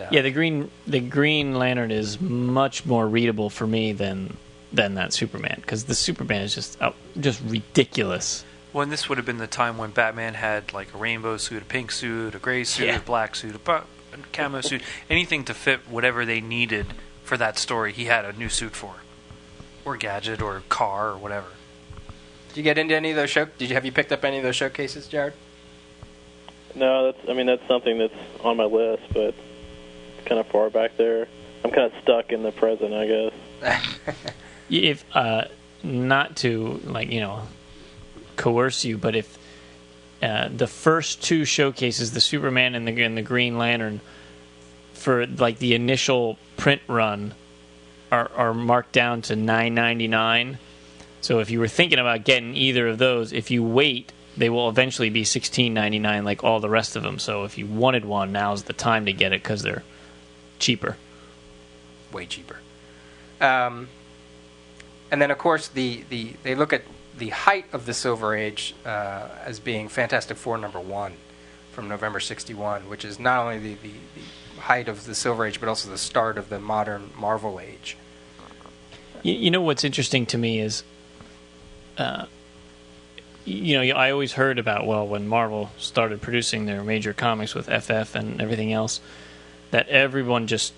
the Green Lantern is much more readable for me than that Superman, because the Superman is just ridiculous. Well, and this would have been the time when Batman had like a rainbow suit, a pink suit, a gray suit, a black suit, a camo suit, anything to fit whatever they needed for that story. He had a new suit for, or gadget, or car, or whatever. Did you get into any of those have you picked up any of those showcases, Jared? No, that's something that's on my list, but it's kind of far back there. I'm kind of stuck in the present, I guess. If not to coerce you, but if the first 2 showcases, the Superman and the Green Lantern, for like the initial print run, are marked down to $9.99. So if you were thinking about getting either of those, if you wait, they will eventually be $16.99 like all the rest of them. So if you wanted one, now's the time to get it because they're cheaper. Way cheaper. And then, of course, they look at the height of the Silver Age as being Fantastic Four #1 from November 61, which is not only the height of the Silver Age, but also the start of the modern Marvel Age. What's interesting to me is, I always heard about, when Marvel started producing their major comics with FF and everything else, that everyone just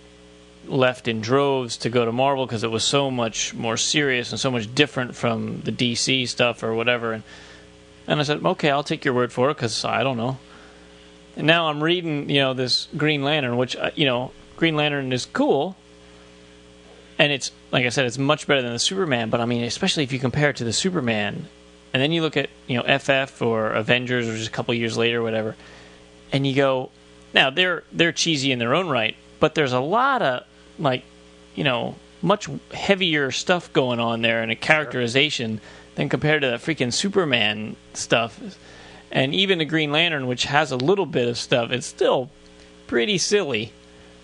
left in droves to go to Marvel because it was so much more serious and so much different from the DC stuff or whatever. And I said, okay, I'll take your word for it because I don't know. And now I'm reading, this Green Lantern, which, Green Lantern is cool. And it's, like I said, it's much better than the Superman. But, I mean, especially if you compare it to the Superman. And then you look at, FF or Avengers, which is a couple years later or whatever. And you go, now, they're cheesy in their own right. But there's a lot of, much heavier stuff going on there and a characterization than compared to that freaking Superman stuff. And even the Green Lantern, which has a little bit of stuff, it's still pretty silly.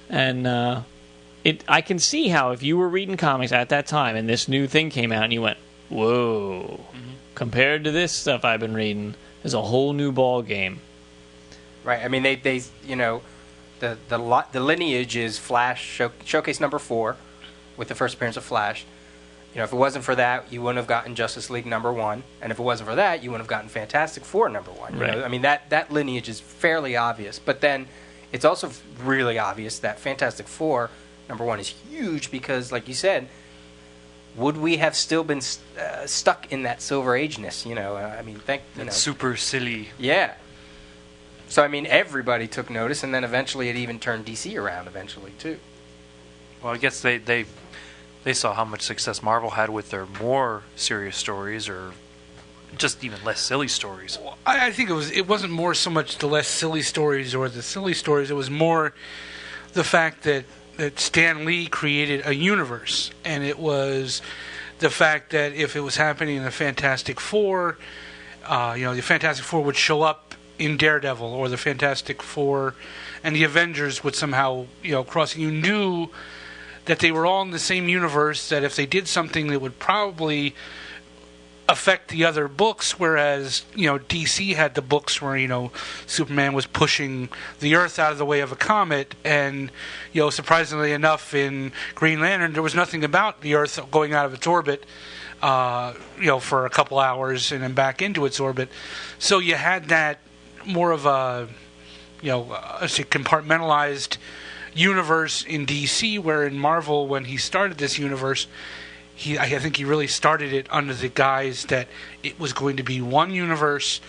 And I can see how if you were reading comics at that time and this new thing came out and you went, whoa, compared to this stuff I've been reading, there's a whole new ball game. Right. I mean, they the lineage is Flash Showcase #4 with the first appearance of Flash. If it wasn't for that, you wouldn't have gotten Justice League #1, and if it wasn't for that, you wouldn't have gotten Fantastic Four #1. Right. I mean, that lineage is fairly obvious, but then it's also really obvious that Fantastic Four #1 is huge because, like you said, would we have still been stuck in that Silver Age-ness? I mean, super silly. Yeah. So, I mean, everybody took notice, and then eventually it even turned DC around eventually, too. Well, I guess they they saw how much success Marvel had with their more serious stories, or just even less silly stories. I think it wasn't more so much the less silly stories or the silly stories. It was more the fact that Stan Lee created a universe, and it was the fact that if it was happening in the Fantastic Four, the Fantastic Four would show up in Daredevil, or the Fantastic Four and the Avengers would somehow, cross. You knew that they were all in the same universe, that if they did something that would probably affect the other books, whereas, DC had the books where, Superman was pushing the Earth out of the way of a comet, and, surprisingly enough, in Green Lantern, there was nothing about the Earth going out of its orbit, for a couple hours and then back into its orbit. So you had that more of a, compartmentalized universe in DC, where in Marvel, when he started this universe, I think he really started it under the guise that it was going to be one universe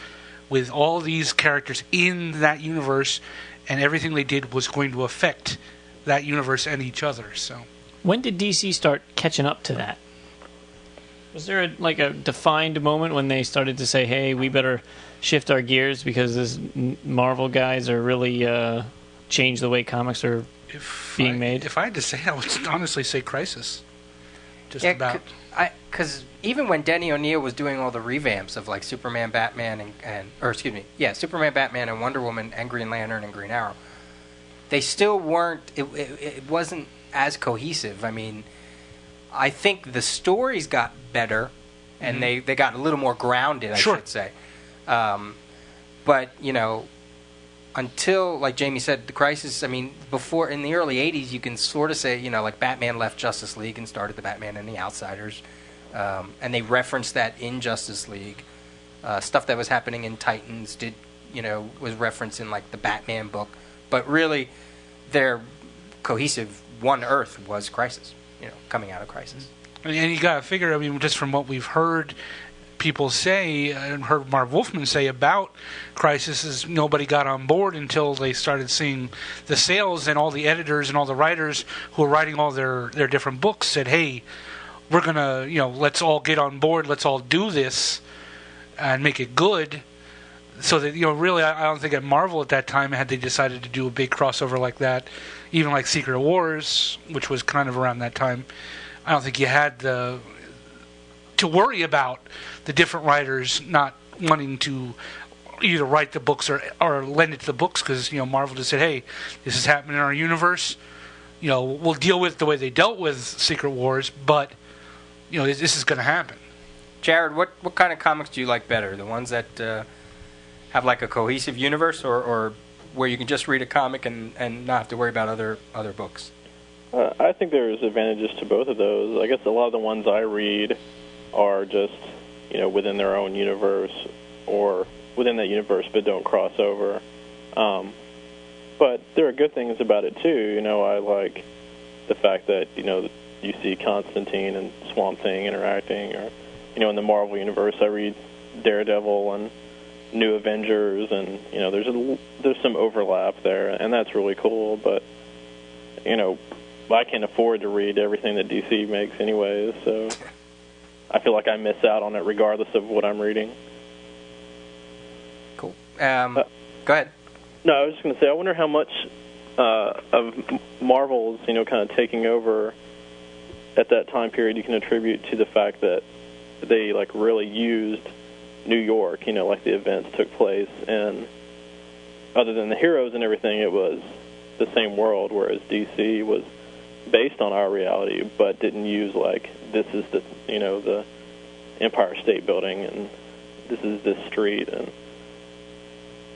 with all these characters in that universe, and everything they did was going to affect that universe and each other. So, when did DC start catching up to that? Was there a defined moment when they started to say, "Hey, we better shift our gears because this Marvel guys are really change the way comics are being made"? If I had to say, I would honestly say Crisis. Because even when Denny O'Neil was doing all the revamps of Superman, Batman, Superman, Batman, and Wonder Woman, and Green Lantern and Green Arrow, they still weren't. It wasn't as cohesive. I mean, I think the stories got better, and they got a little more grounded. I should say, but until, like Jamie said, the Crisis, I mean, before, in the early 80s, you can sort of say, Batman left Justice League and started the Batman and the Outsiders. And they referenced that in Justice League. Stuff that was happening in Titans was referenced in, the Batman book. But really, their cohesive One Earth was Crisis, coming out of Crisis. And you got to figure, I mean, just from what we've heard people say, and heard Marv Wolfman say about Crisis, is nobody got on board until they started seeing the sales, and all the editors and all the writers who were writing all their different books said, "Hey, we're gonna, let's all get on board, let's all do this and make it good." So that, really, I don't think at Marvel at that time, had they decided to do a big crossover like that, even like Secret Wars, which was kind of around that time, I don't think you had to worry about the different writers not wanting to either write the books or lend it to the books, because Marvel just said, "Hey, this is happening in our universe. We'll deal with it the way they dealt with Secret Wars, but this is going to happen." Jarret, what kind of comics do you like better? The ones that have a cohesive universe, or where you can just read a comic and not have to worry about other books? I think there's advantages to both of those. I guess a lot of the ones I read are just, within their own universe, or within that universe, but don't cross over. But there are good things about it, too. I like the fact that, you see Constantine and Swamp Thing interacting, or, in the Marvel universe, I read Daredevil and New Avengers, and, there's some overlap there, and that's really cool, but, I can't afford to read everything that DC makes anyways, so I feel like I miss out on it regardless of what I'm reading. Cool. Go ahead. No, I was just going to say, I wonder how much of Marvel's, kind of taking over at that time period you can attribute to the fact that they, really used New York, the events took place, and other than the heroes and everything, it was the same world, whereas DC was based on our reality, but didn't use, this is the, the Empire State Building, and this is this street, and...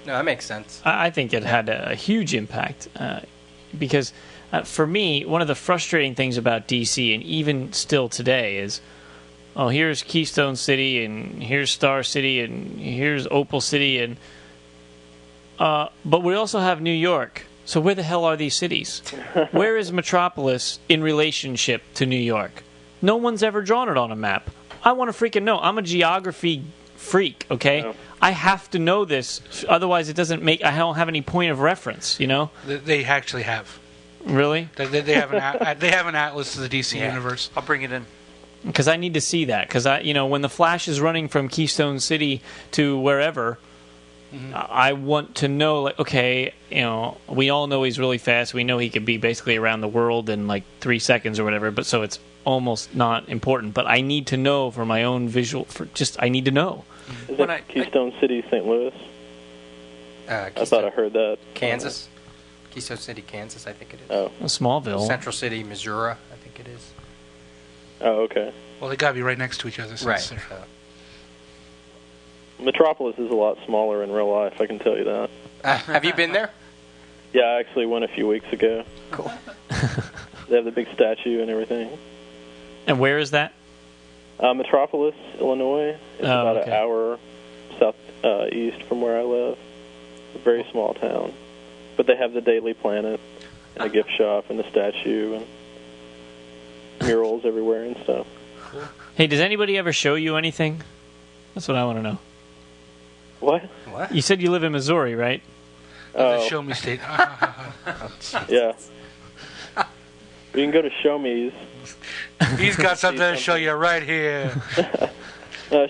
No, that makes sense. I think it had a huge impact, because for me, one of the frustrating things about DC, and even still today, is, here's Keystone City, and here's Star City, and here's Opal City, and but we also have New York. So where the hell are these cities? Where is Metropolis in relationship to New York? No one's ever drawn it on a map. I want to freaking know. I'm a geography freak, okay? Yeah. I have to know this, otherwise it doesn't make. I don't have any point of reference, They actually have. Really? They have an atlas to the DC universe. I'll bring it in. Because I need to see that. Because when the Flash is running from Keystone City to wherever, I want to know, like, okay, we all know he's really fast. We know he could be basically around the world in like 3 seconds or whatever. But so it's almost not important. But I need to know for my own visual. I need to know. Is that Keystone City, St. Louis? I thought I heard that. Kansas. Keystone City, Kansas, I think it is. Oh. Smallville. Central City, Missouri, I think it is. Oh, okay. Well, they got to be right next to each other. Right. Metropolis is a lot smaller in real life, I can tell you that. Have you been there? Yeah, I actually went a few weeks ago. Cool. They have the big statue and everything. And where is that? Metropolis, Illinois. It's about an hour southeast from where I live. A very small town. But they have the Daily Planet and a gift shop and the statue and murals everywhere and stuff. Hey, does anybody ever show you anything? That's what I want to know. What? You said you live in Missouri, right? Show Me State. Yeah. You can go to Show Me's. He's got something to show you right here.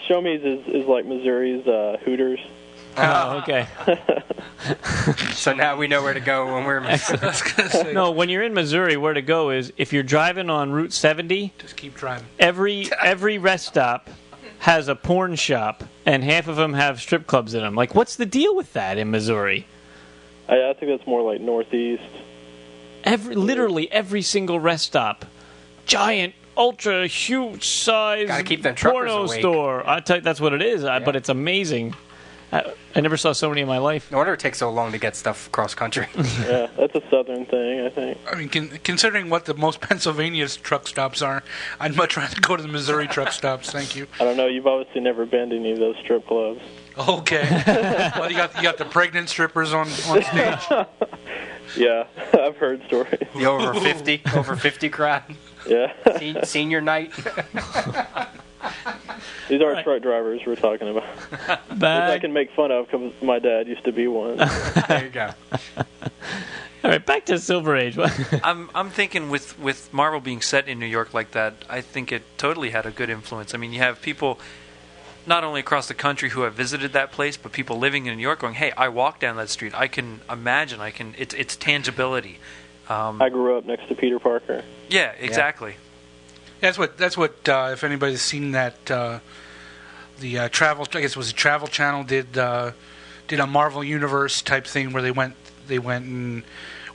Show Me's is like Missouri's Hooters. Oh, okay. So now we know where to go when we're in Missouri. No, when you're in Missouri, where to go is if you're driving on Route 70. Just keep driving. Every rest stop has a porn shop, and half of them have strip clubs in them. Like, what's the deal with that in Missouri? I think that's more like Northeast. Literally every single rest stop, giant, ultra huge size Gotta keep them truckers porno awake. store. I tell you, that's what it is. But it's amazing. I never saw so many in my life. No wonder it takes so long to get stuff cross country. Yeah, that's a southern thing, I think. I mean, considering what the most Pennsylvania's truck stops are, I'd much rather go to the Missouri truck stops. Thank you. I don't know. You've obviously never been to any of those strip clubs. Okay. Well, you got the pregnant strippers on stage. Yeah, I've heard stories. The over 50 crowd. Yeah. Senior night. These are truck drivers we're talking about. Which I can make fun of because my dad used to be one. There you go. All right, back to Silver Age. I'm thinking with Marvel being set in New York like that, I think it totally had a good influence. I mean, you have people not only across the country who have visited that place, but people living in New York going, "Hey, I walk down that street. I can imagine. It's tangibility." I grew up next to Peter Parker. Yeah, exactly. That's what. If anybody's seen that, the travel. I guess it was a Travel Channel did a Marvel Universe type thing where they went and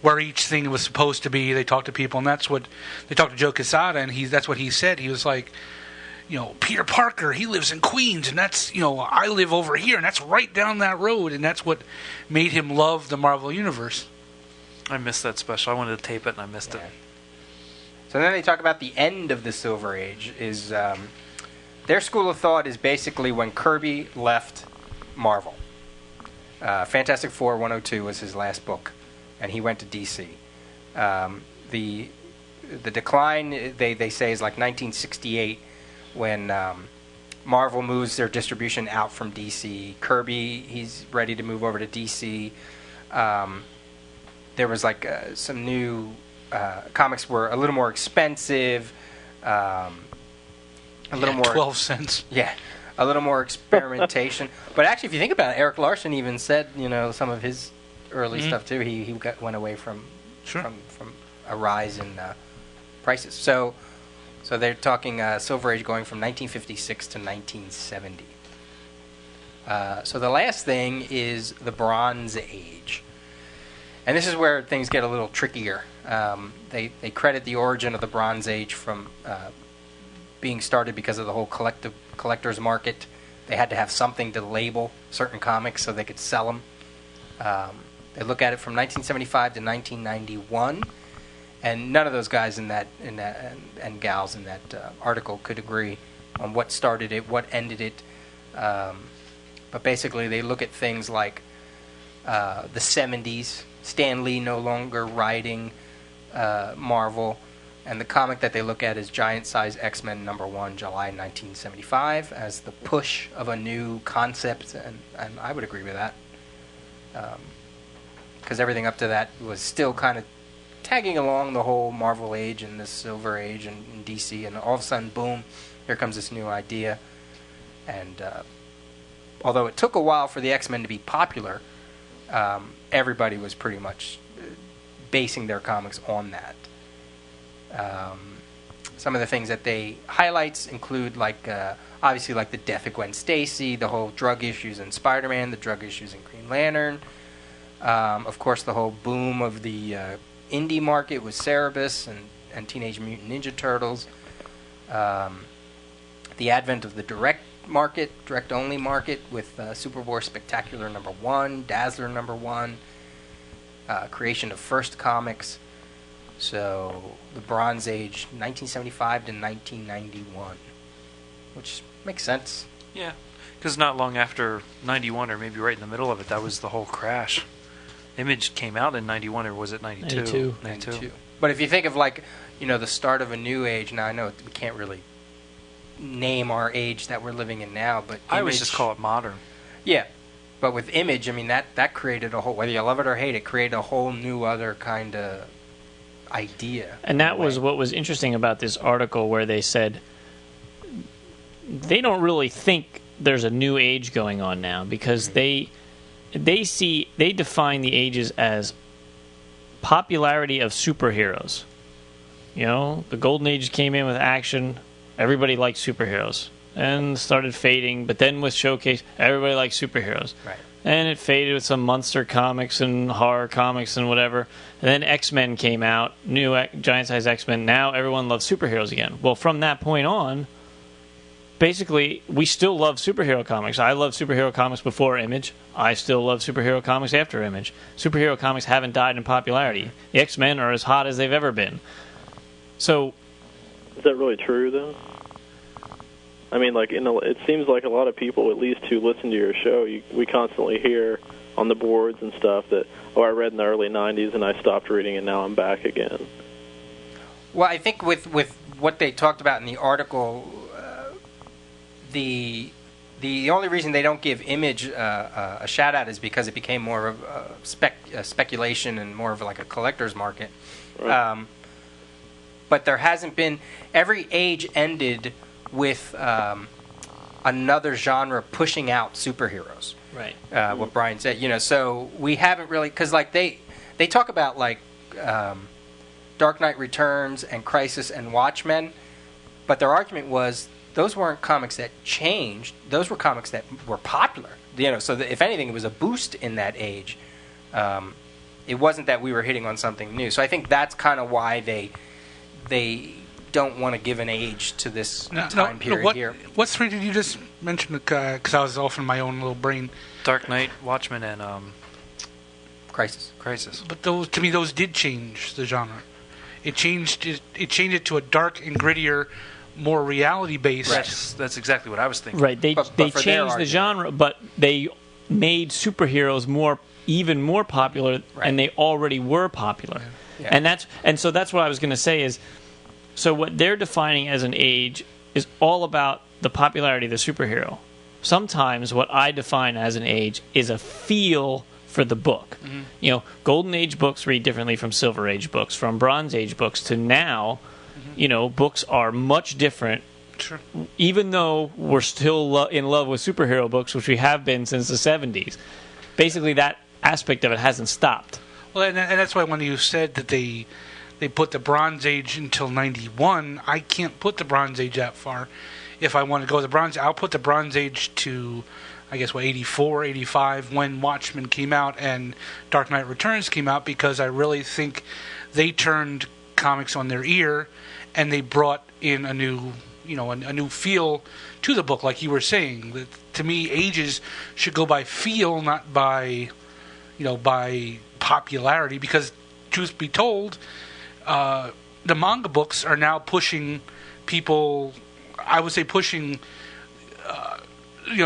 where each thing was supposed to be. They talked to people, and that's what they talked to Joe Quesada, and that's what he said. He was like, Peter Parker, he lives in Queens, and that's I live over here, and that's right down that road, and that's what made him love the Marvel Universe. I missed that special. I wanted to tape it, and I missed it. So then they talk about the end of the Silver Age. Is their school of thought is basically when Kirby left Marvel. Fantastic Four 102 was his last book, and he went to DC. The decline, they say, is like 1968 when Marvel moves their distribution out from DC. Kirby, he's ready to move over to DC. There was like some new comics were a little more expensive, a little more 12 cents. Yeah, a little more experimentation. But actually, if you think about it, Eric Larson even said, some of his early stuff too. He went away from a rise in prices. So they're talking Silver Age going from 1956 to 1970. So the last thing is the Bronze Age. And this is where things get a little trickier. They credit the origin of the Bronze Age from being started because of the whole collector's market. They had to have something to label certain comics so they could sell them. They look at it from 1975 to 1991, and none of those guys and gals in that article could agree on what started it, what ended it. But basically, they look at things like the 70s. Stan Lee no longer writing Marvel, and the comic that they look at is Giant Size X-Men #1, July 1975, as the push of a new concept, and I would agree with that, because everything up to that was still kind of tagging along the whole Marvel age and this Silver Age and DC, and all of a sudden, boom, here comes this new idea. And although it took a while for the X-Men to be popular, everybody was pretty much basing their comics on that. Some of the things that they highlights include, like, obviously, like the death of Gwen Stacy, the whole drug issues in Spider-Man, the drug issues in Green Lantern. Of course, the whole boom of the indie market with Cerebus and Teenage Mutant Ninja Turtles. The advent of the direct-only market with Superboy Spectacular #1, Dazzler #1, creation of First Comics. So, the Bronze Age, 1975 to 1991, which makes sense. Yeah, because not long after 91, or maybe right in the middle of it, that was the whole crash. Image came out in 91, or was it 92? 92. But if you think of, like, the start of a new age, now I know we can't really name our age that we're living in now, but I always just call it modern. Yeah, but with Image, I mean, that created a whole, whether you love it or hate it, created a whole new other kind of idea. And that was what was interesting about this article, where they said they don't really think there's a new age going on now, because they define the ages as popularity of superheroes. The Golden Age came in with action, everybody liked superheroes, and started fading, but then with Showcase, everybody liked superheroes. Right. And it faded with some monster comics and horror comics and whatever. And then X-Men came out, new giant-size X-Men. Now everyone loves superheroes again. Well, from that point on, basically, we still love superhero comics. I love superhero comics before Image. I still love superhero comics after Image. Superhero comics haven't died in popularity. The X-Men are as hot as they've ever been. So, is that really true, though? I mean, like, it seems like a lot of people, at least who listen to your show, we constantly hear on the boards and stuff that, I read in the early 90s and I stopped reading and now I'm back again. Well, I think with what they talked about in the article, the only reason they don't give Image a shout-out is because it became more of a speculation and more of like a collector's market. Right. But there hasn't been... Every age ended with another genre pushing out superheroes. right. What Brian said, so we haven't really... Because, like, they talk about, like, Dark Knight Returns and Crisis and Watchmen, but their argument was those weren't comics that changed. Those were comics that were popular. So that if anything, it was a boost in that age. It wasn't that we were hitting on something new. So I think that's kind of why they don't want to give an age to this time period here. What three did you just mention? Because I was off in my own little brain. Dark Knight, Watchmen, and Crisis. But But to me, those did change the genre. It changed it to a dark and grittier, more reality-based. that's exactly what I was thinking. Right. They But for their changed the argument. genre, but they made superheroes even more popular, Right. and they already were popular. Yeah. And so that's what I was going to say is, so what they're defining as an age is all about the popularity of the superhero. Sometimes what I define as an age is a feel for the book. Mm-hmm. Golden Age books read differently from Silver Age books, from Bronze Age books to now. Mm-hmm. Books are much different. Sure. Even though we're still in love with superhero books, which we have been since the 70s. Basically, that aspect of it hasn't stopped. Well, and that's why when you said that they put the Bronze Age until 91, I can't put the Bronze Age that far. If I want to go the Bronze, I'll put the Bronze Age to, I guess, 84, 85, when Watchmen came out and Dark Knight Returns came out, because I really think they turned comics on their ear and they brought in a new feel to the book, like you were saying. That, to me, ages should go by feel, not by popularity, because truth be told, the manga books are now pushing people, I would say pushing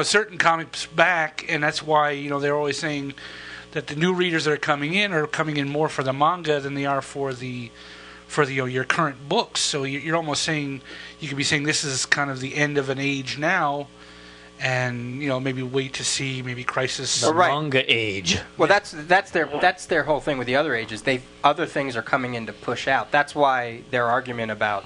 certain comics back, and that's why they're always saying that the new readers that are coming in more for the manga than they are for the your current books. So you're almost saying, you could be saying this is kind of the end of an age now, and maybe wait to see maybe Crisis. The right. manga age. Well, that's their whole thing with the other ages. Other things are coming in to push out. That's why their argument about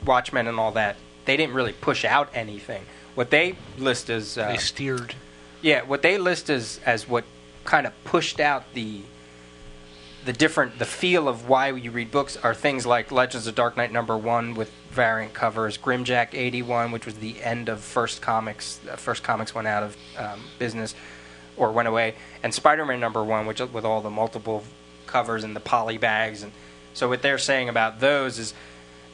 Watchmen and all that, they didn't really push out anything. What they list as they steered. Yeah, what they list as what kind of pushed out the feel of why you read books are things like Legends of Dark Knight #1 with variant covers, Grimjack 81, which was the end of First Comics. First Comics went out of business or went away, and Spider-Man #1, which with all the multiple covers and the poly bags. And so what they're saying about those is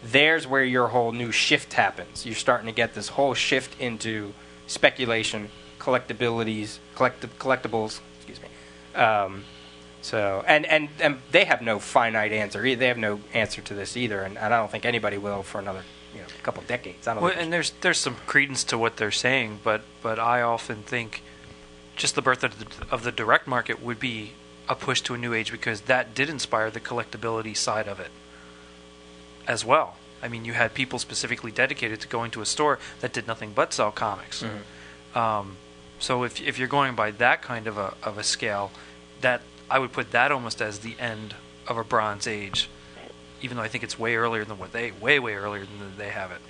there's where your whole new shift happens. You're starting to get this whole shift into speculation, collectibles. Excuse me. So and they have no finite answer. They have no answer to this either, and I don't think anybody will for another couple of decades. I don't. Well, and there's some credence to what they're saying, but I often think just the birth of the direct market would be a push to a new age because that did inspire the collectability side of it as well. I mean, you had people specifically dedicated to going to a store that did nothing but sell comics. Mm-hmm. So if you're going by that kind of a scale, that I would put that almost as the end of a Bronze Age, even though I think it's way earlier than way earlier than they have it.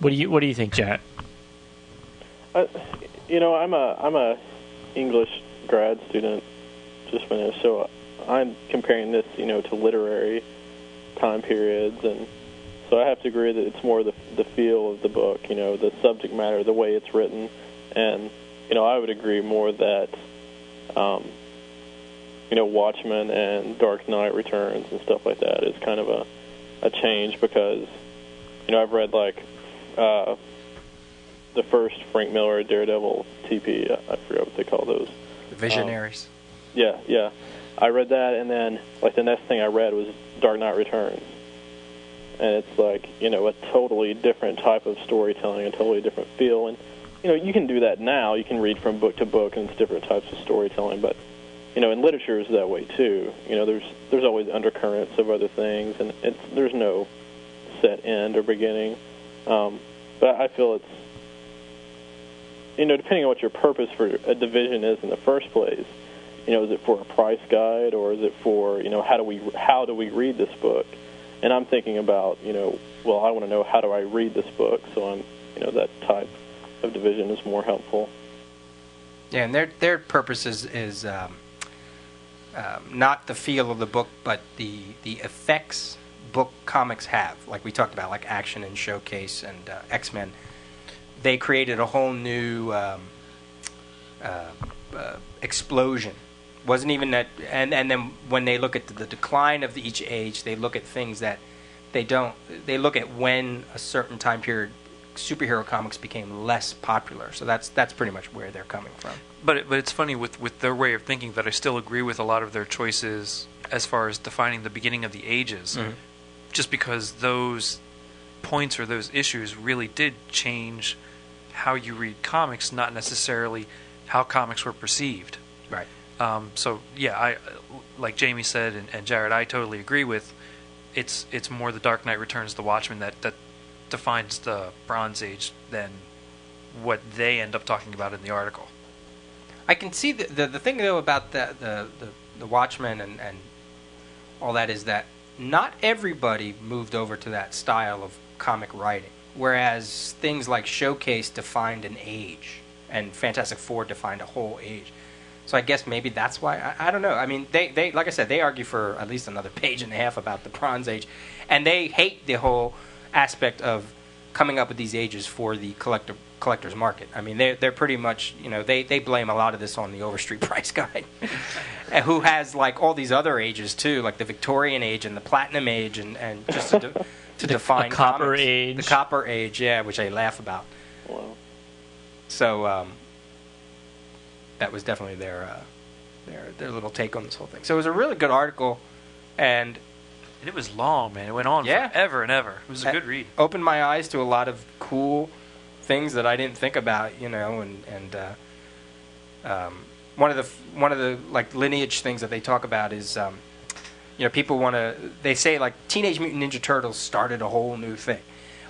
What do you think, Jarret? I'm a English grad student, just finished, so I'm comparing this, to literary time periods, and so I have to agree that it's more the feel of the book, the subject matter, the way it's written, and I would agree more that Watchmen and Dark Knight Returns and stuff like that is kind of a change because I've read like the first Frank Miller Daredevil TP, I forgot what they call those. Visionaries. Yeah. I read that, and then like the next thing I read was Dark Knight Returns. And it's like, a totally different type of storytelling, a totally different feel. And, you can do that now. You can read from book to book, and it's different types of storytelling. But, in literature is that way, too. There's always undercurrents of other things, and there's no set end or beginning. But I feel it's, depending on what your purpose for a division is in the first place, is it for a price guide, or is it for, how do we read this book? And I'm thinking about, I want to know how do I read this book, so that type of division is more helpful. Yeah, and their purpose is not the feel of the book, but the effects book comics have, like we talked about, like Action and Showcase and X-Men. They created a whole new explosion. Wasn't even that, and then when they look at the decline of each age, they look at things that they look at when a certain time period superhero comics became less popular. So that's pretty much where they're coming from. But it's funny with their way of thinking that I still agree with a lot of their choices as far as defining the beginning of the ages, mm-hmm. just because those points or those issues really did change how you read comics, not necessarily how comics were perceived. Right. So yeah, I like Jamie said, and Jarret, I totally agree with. It's more the Dark Knight Returns, the Watchmen that defines the Bronze Age than what they end up talking about in the article. I can see the thing though about the Watchmen and all that is that not everybody moved over to that style of comic writing, whereas things like Showcase defined an age and Fantastic Four defined a whole age. So I guess maybe that's why. I don't know. I mean, they like I said, they argue for at least another page and a half about the Bronze Age, and they hate the whole aspect of coming up with these ages for the collector's market. I mean, they're pretty much, they blame a lot of this on the Overstreet Price Guide, who has like all these other ages too, like the Victorian Age and the Platinum Age, and just to define the Copper comics. Age. The Copper Age, yeah, which I laugh about. Wow. So that was definitely their little take on this whole thing. So it was a really good article, and it was long, man. It went on forever and ever. It was a good read. Opened my eyes to a lot of cool things that I didn't think about, and one of the like lineage things that they talk about is people they say like Teenage Mutant Ninja Turtles started a whole new thing.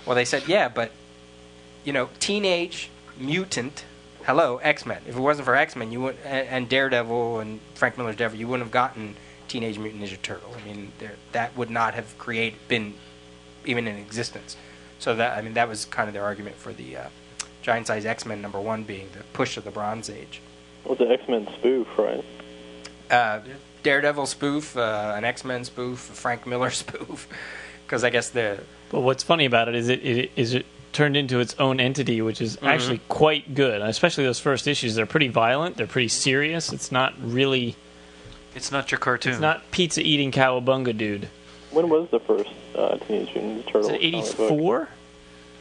Well, they said, yeah, but teenage mutant. Hello, X-Men. If it wasn't for X-Men, you would and Daredevil and Frank Miller's Daredevil, you wouldn't have gotten Teenage Mutant Ninja Turtle. I mean, that would not have been even in existence. So that was kind of their argument for the Giant Size X-Men #1 being the push of the Bronze Age. Well, the X-Men spoof, right? Daredevil spoof, an X-Men spoof, a Frank Miller spoof. Because I guess But what's funny about it is it turned into its own entity, which is actually quite good. Especially those first issues. They're pretty violent. They're pretty serious. It's not really... It's not your cartoon. It's not pizza-eating cowabunga dude. When was the first Teenage Mutant Ninja Turtle? Was it 84?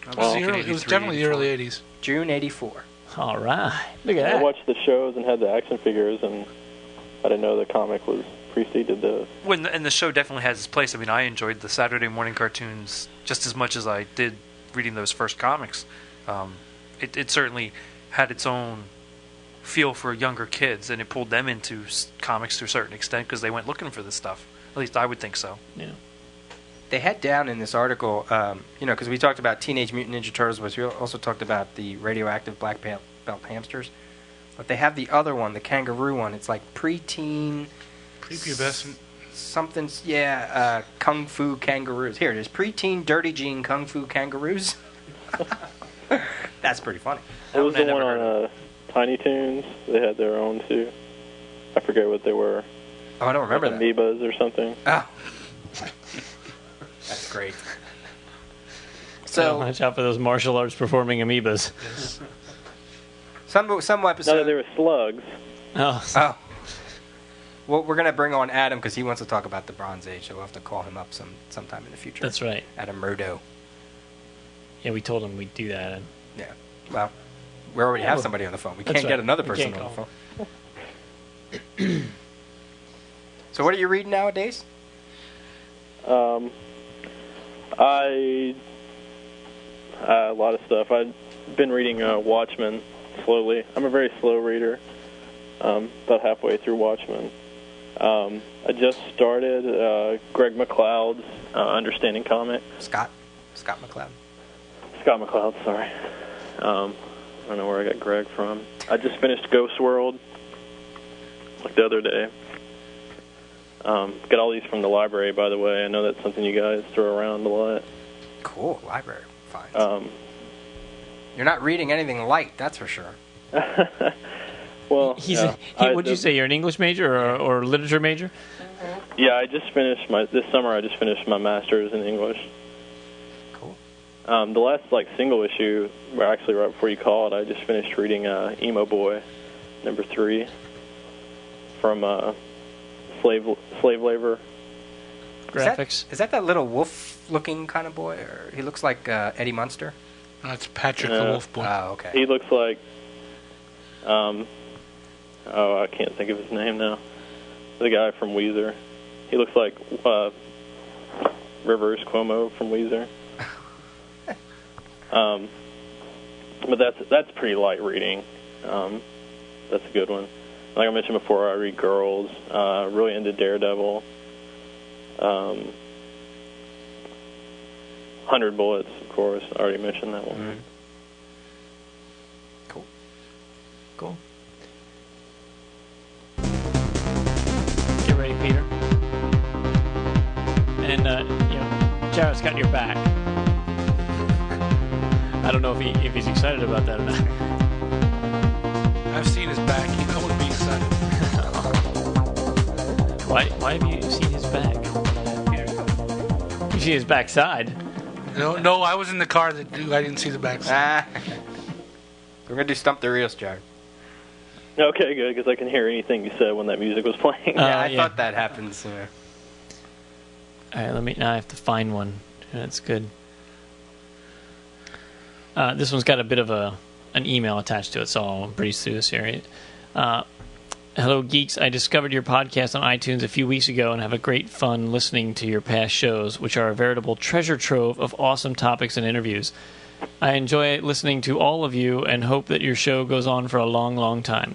It was definitely the early 80s. June 84. All right. Look at that. I watched the shows and had the action figures, and I didn't know the comic was preceded those. And the show definitely has its place. I mean, I enjoyed the Saturday morning cartoons just as much as I did reading those first comics. It certainly had its own feel for younger kids, and it pulled them into comics to a certain extent because they went looking for this stuff. At least I would think so. Yeah. They had down in this article, because we talked about Teenage Mutant Ninja Turtles, but we also talked about the radioactive black belt hamsters. But they have the other one, the kangaroo one. It's like preteen... Prepubescent. Something, Kung Fu kangaroos. Here it is, preteen dirty jean Kung Fu kangaroos. That's pretty funny. It was the one on Tiny Toons. They had their own, too. I forget what they were. Oh, I don't remember that. Amoebas or something. Oh. That's great. So watch out for those martial arts performing amoebas. Some episodes... No, they were slugs. Oh. Well, we're going to bring on Adam because he wants to talk about the Bronze Age, so we'll have to call him up sometime in the future. That's right. Adam Murdo. Yeah, we told him we'd do that. Yeah. Well, we already have somebody on the phone. We can't get another person on the phone. So what are you reading nowadays? A lot of stuff. I've been reading Watchmen slowly. I'm a very slow reader. About halfway through Watchmen. I just started Greg McLeod's Understanding Comics. Scott McCloud. Scott McCloud, sorry. I don't know where I got Greg from. I just finished Ghost World like the other day. Got all these from the library, by the way. I know that's something you guys throw around a lot. Cool, library finds. You're not reading anything light, that's for sure. Well, would you say you're an English major or literature major? Yeah, I just finished this summer. I just finished my master's in English. Cool. The last single issue, actually right before you called, I just finished reading Emo Boy, #3, from Slave Labor. Graphics. Is that little wolf-looking kind of boy, or he looks like Eddie Munster? No, it's Patrick the Wolf Boy. Oh, okay. He looks like, I can't think of his name now. The guy from Weezer. He looks like Rivers Cuomo from Weezer. But that's pretty light reading. That's a good one. Like I mentioned before, I read Girls. Really into Daredevil. 100 Bullets, of course. I already mentioned that one. Mm-hmm. Cool. Get ready, Peter. And, Jarret's got your back. I don't know if he's excited about that or not. I've seen his back. I wouldn't be excited. Why have you seen his back? You see his backside. No, I was in the car. I didn't see the backside. We're going to do Stump the Reels, Jared. Okay, good, because I can hear anything you said when that music was playing. I thought that happens. All right, now I have to find one. That's good. This one's got a bit of an email attached to it, so I'll breeze through this here. Hello, Geeks. I discovered your podcast on iTunes a few weeks ago and have a great fun listening to your past shows, which are a veritable treasure trove of awesome topics and interviews. I enjoy listening to all of you and hope that your show goes on for a long, long time.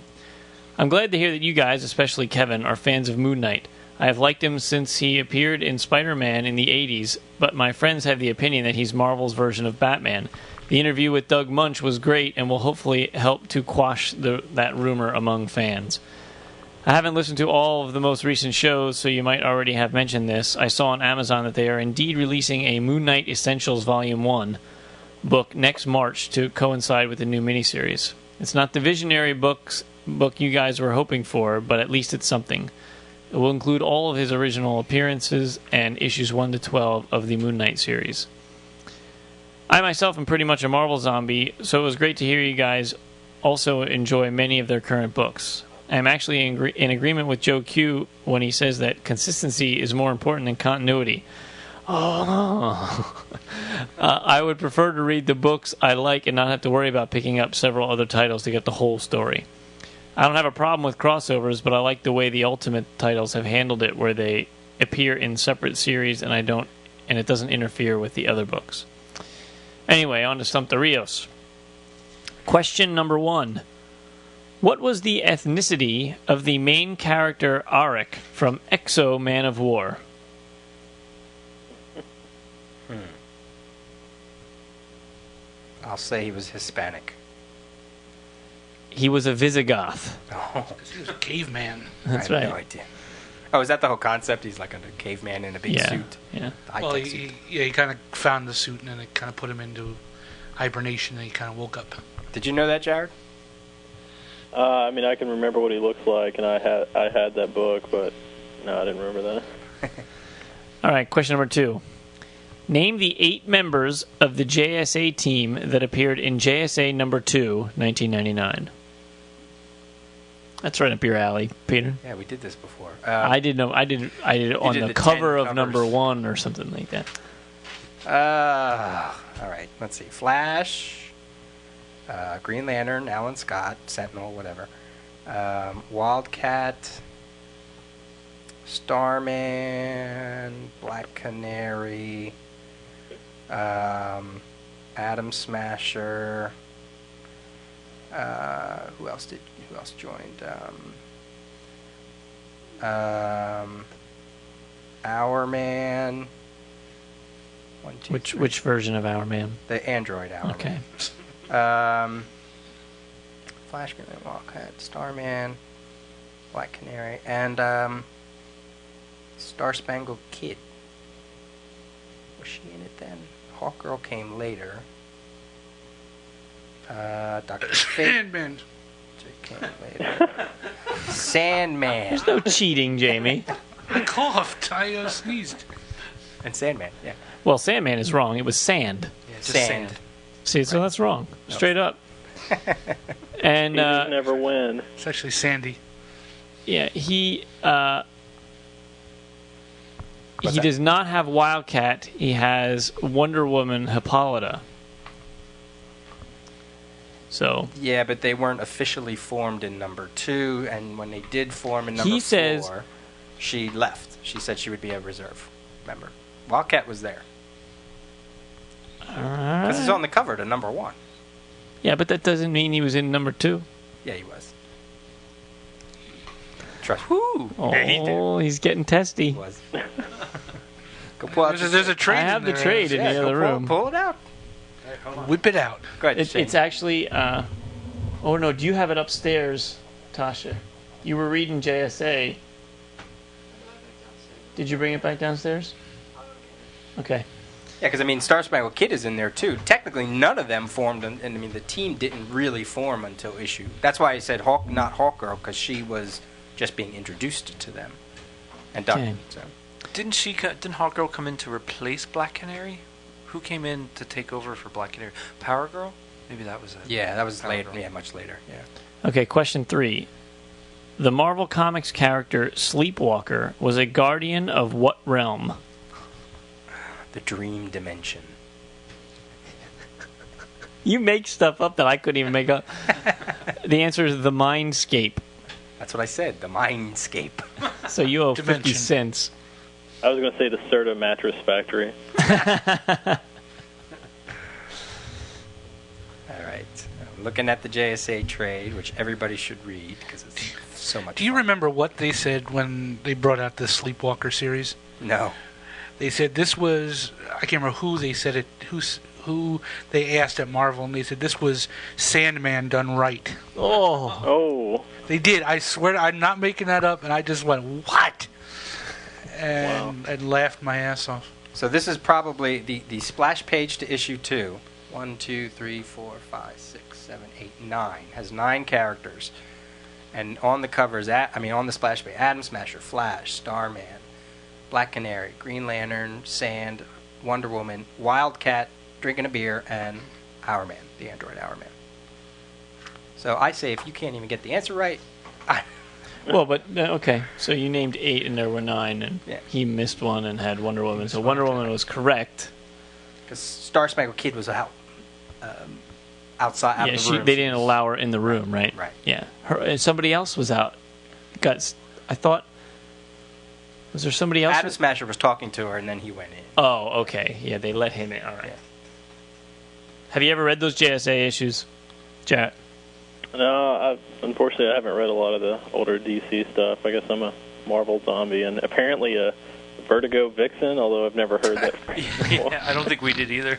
I'm glad to hear that you guys, especially Kevin, are fans of Moon Knight. I have liked him since he appeared in Spider-Man in the 80s, but my friends have the opinion that he's Marvel's version of Batman. The interview with Doug Munch was great and will hopefully help to quash that rumor among fans. I haven't listened to all of the most recent shows, so you might already have mentioned this. I saw on Amazon that they are indeed releasing a Moon Knight Essentials Volume 1 book next March to coincide with the new miniseries. It's not the visionary book you guys were hoping for, but at least it's something. It will include all of his original appearances and issues 1 to 12 of the Moon Knight series. I myself am pretty much a Marvel zombie, so it was great to hear you guys also enjoy many of their current books. I am actually in agreement with Joe Q when he says that consistency is more important than continuity. I would prefer to read the books I like and not have to worry about picking up several other titles to get the whole story. I don't have a problem with crossovers, but I like the way the Ultimate titles have handled it, where they appear in separate series and it doesn't interfere with the other books. Anyway, on to Stump the Rios. Question number 1. What was the ethnicity of the main character Arik from Exo Man of War? I'll say he was Hispanic. He was a Visigoth. Oh, He was a caveman. That's I have right. no idea. Oh, is that the whole concept? He's like a caveman in a big suit. Yeah. The high-tech Well, suit. he kind of found the suit and then it kind of put him into hibernation and he kind of woke up. Did you know that, Jared? I mean, I can remember what he looks like, and I had that book, but no, I didn't remember that. All right, question number 2. Name the 8 members of the JSA team that appeared in JSA number 2, 1999. That's right up your alley, Peter. Yeah, we did this before. I did it on did the the cover 10 of number covers. 1 or something like that. All right, let's see. Flash, Green Lantern, Alan Scott, Sentinel, whatever. Wildcat, Starman, Black Canary, Atom Smasher. Who else joined? Our Man. One, two, three. Which version of Our Man? The Android Hour. Okay. Flash, Green Lantern, Wildcat, Starman, Black Canary, and Star Spangled Kid. Was she in it then? Hawkgirl came later. Dr. Fate Sandman. came later. Sandman. There's no cheating, Jamie. I coughed. I sneezed. And Sandman, yeah. Well, Sandman is wrong. It was Sand. Yeah, just Sand. See, so that's wrong. Straight up. And He just never win. It's actually Sandy. yeah, he What's that? does not have Wildcat. He has Wonder Woman Hippolyta. So Yeah, but they weren't officially formed in number 2, and when they did form in number He 4, says- she left. She said she would be a reserve member. Wildcat was there. Because it's on the cover to number 1. yeah, but that doesn't mean he was in number 2. Yeah, he was. Trust. Whoo! Oh, Yeah, he did. he's getting testy. He was. Go pull out. There's a trade. I have in the there. trade in Yeah, the go other room. Pull it out. Whip it out. Go ahead. Shane. It's actually. Oh no! Do you have it upstairs, Tasha? You were reading JSA. Did you bring it back downstairs? Okay. Yeah, because I mean, Star Spangled Kid is in there too. Technically, none of them formed, and I mean, the team didn't really form until issue. That's why I said not Hawkgirl, because she was just being introduced to them. And Okay. so. Didn't Hawkgirl come in to replace Black Canary? Who came in to take over for Black Canary? Power Girl? Maybe that was it. Yeah, that was Power later. Girl. Yeah, much later. Yeah. Okay. Question 3. The Marvel Comics character Sleepwalker was a guardian of what realm? The Dream Dimension. You make stuff up that I couldn't even make up. The answer is the Mindscape. That's what I said. The Mindscape. So you owe 50 Dimension. cents. I was going to say the Serta Mattress Factory. All right. I'm looking at the JSA trade, which everybody should read because it's so much. Do you fun. remember what they said when they brought out the Sleepwalker series? No. They said this was, I can't remember who they said it, who they asked at Marvel, and they said this was Sandman done right. Oh. They did. I swear, I'm not making that up, and I just went, what? And laughed my ass off. So this is probably the splash page to issue 2. 1, 2, 3, 4, 5, 6, 7, 8, 9. Has 9 characters. And on the covers, on the splash page, Atom Smasher, Flash, Starman, Black Canary, Green Lantern, Sand, Wonder Woman, Wildcat, drinking a beer, and Hourman, the android Hourman. So I say if you can't even get the answer right... Well, but, okay, so you named 8 and there were 9, and he missed one and had Wonder Woman. So Wonder Woman was correct. Because Star Spangled Kid was outside, out of the room. They didn't allow her in the room, right? Right. Yeah. Somebody else was out. I thought... Was there somebody else? Atom Smasher was talking to her, and then he went in. Oh, okay. Yeah, they let him in. All right. Yeah. Have you ever read those JSA issues, Jarret? No, unfortunately, I haven't read a lot of the older DC stuff. I guess I'm a Marvel zombie, and apparently a Vertigo Vixen, although I've never heard that. Yeah, I don't think we did either.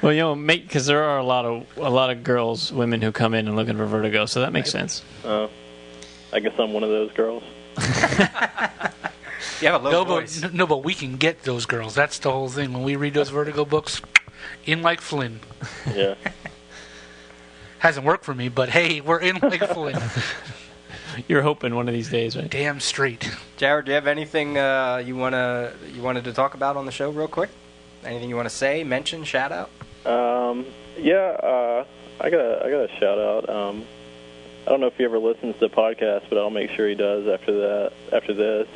Well, because there are a lot of girls, women who come in and looking for Vertigo, so that makes sense. I guess I'm one of those girls. You have a low voice. No, but we can get those girls. That's the whole thing. When we read those Vertigo books, in like Flynn. Yeah. Hasn't worked for me, but hey, we're in like Flynn. You're hoping one of these days, right? Damn straight. Jarret, do you have anything you wanted to talk about on the show real quick? Anything you want to say, mention, shout out? I got a shout out. I don't know if he ever listens to the podcast, but I'll make sure he does after this.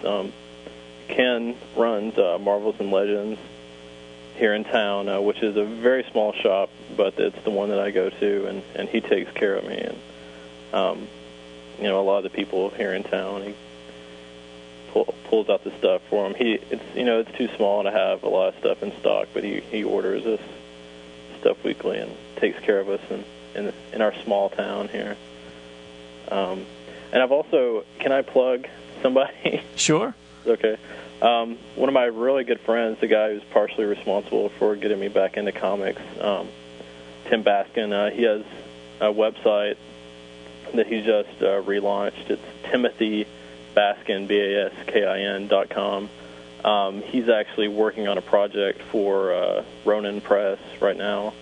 Ken runs Marvels and Legends here in town, which is a very small shop, but it's the one that I go to, and he takes care of me. And a lot of the people here in town, he pulls out the stuff for him. It's too small to have a lot of stuff in stock, but he orders us stuff weekly and takes care of us in our small town here. And I've also, can I plug somebody? Sure. Okay. One of my really good friends, the guy who's partially responsible for getting me back into comics, Tim Baskin, he has a website that he just relaunched. It's Timothy Baskin, BASKIN.com. He's actually working on a project for Ronin Press right now.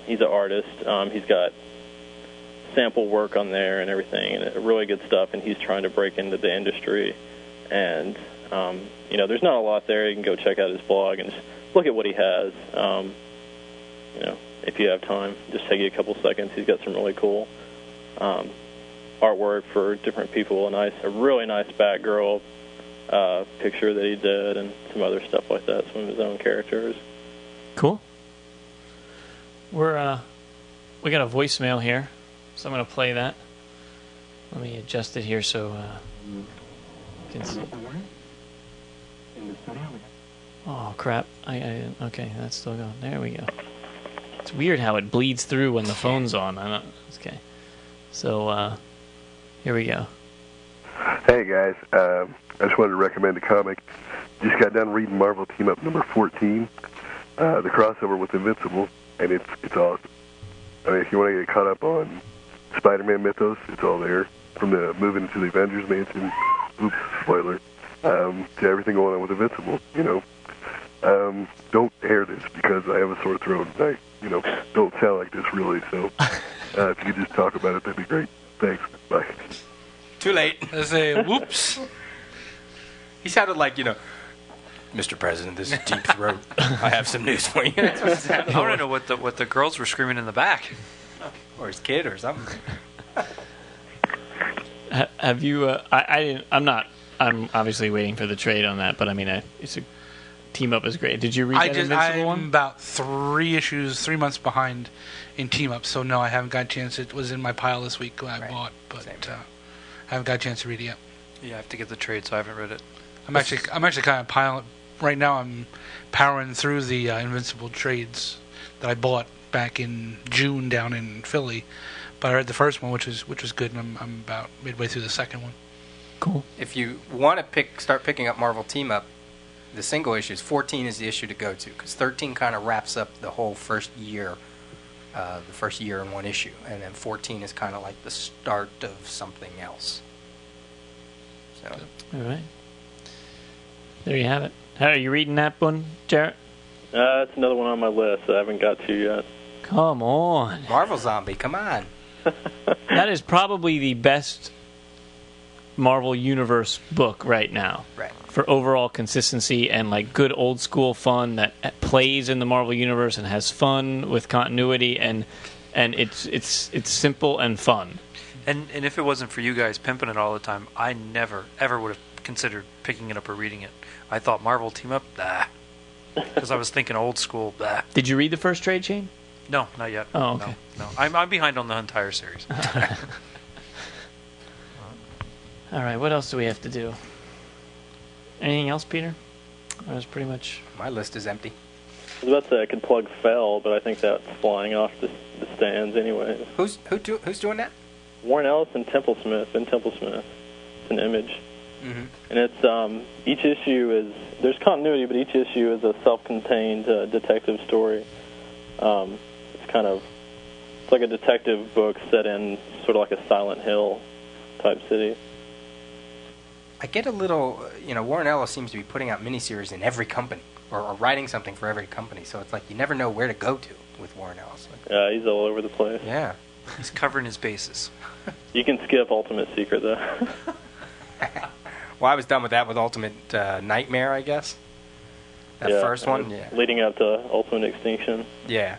He's an artist. He's got sample work on there and everything, and really good stuff, and he's trying to break into the industry. And there's not a lot there. You can go check out his blog and just look at what he has. If you have time, just take you a couple seconds. He's got some really cool artwork for different people. A really nice Batgirl picture that he did, and some other stuff like that. Some of his own characters. Cool. We got a voicemail here, so I'm going to play that. Let me adjust it here so you can see. Oh crap! Okay, that's still going. There we go. It's weird how it bleeds through when the phone's on. Okay, so here we go. Hey guys, I just wanted to recommend a comic. Just got done reading Marvel Team Up number 14, the crossover with Invincible, and it's awesome. I mean, if you want to get caught up on Spider-Man mythos, it's all there. From the moving into the Avengers Mansion, oops, spoiler, to everything going on with Invincible. Don't air this because I have a sore throat and I, don't sound like this really. So if you could just talk about it, that'd be great. Thanks. Bye. Too late. I say, whoops. He sounded like, Mr. President, this is Deep Throat. I have some news for you. That's what it sounded I want to know what the girls were screaming in the back. Or his kid or something. Have you? I'm obviously waiting for the trade on that, but I mean, it's a Team Up is great. Did you read that Invincible one? I'm about 3 months behind in Team Up, so no, I haven't got a chance. It was in my pile this week when I bought, but I haven't got a chance to read it yet. Yeah, I have to get the trade, so I haven't read it. I'm actually kind of piling. Right now, I'm powering through the Invincible trades that I bought back in June down in Philly. But I read the first one, which was good, and I'm about midway through the second one. Cool. If you want to start picking up Marvel Team Up, the single issues, 14 is the issue to go to, because 13 kind of wraps up the whole first year, the first year in one issue, and then 14 is kind of like the start of something else. So. All right. There you have it. How are you reading that one, Jarret? It's another one on my list that I haven't got to yet. Come on. Marvel Zombie, come on. That is probably the best Marvel Universe book right now. Right. For overall consistency and like good old school fun that plays in the Marvel Universe and has fun with continuity and it's simple and fun. And if it wasn't for you guys pimping it all the time, I never ever would have considered picking it up or reading it. I thought Marvel team up, because I was thinking old school. Did you read the first trade, Shane? No, not yet. Oh, okay. No. I'm behind on the entire series. All right, what else do we have to do? Anything else, Peter? That was pretty much... My list is empty. I was about to say I could plug Fell, but I think that's flying off the stands anyway. Who's doing that? Warren Ellis and Templesmith. It's an Image. Mm-hmm. And it's each issue is... There's continuity, but each issue is a self-contained detective story. It's like a detective book set in sort of like a Silent Hill type city. I get a little, Warren Ellis seems to be putting out miniseries in every company, or writing something for every company, so it's like you never know where to go to with Warren Ellis. Yeah, he's all over the place. Yeah. He's covering his bases. You can skip Ultimate Secret, though. Well, I was done with that with Ultimate Nightmare, I guess. That first one? Yeah. Leading up to Ultimate Extinction. Yeah.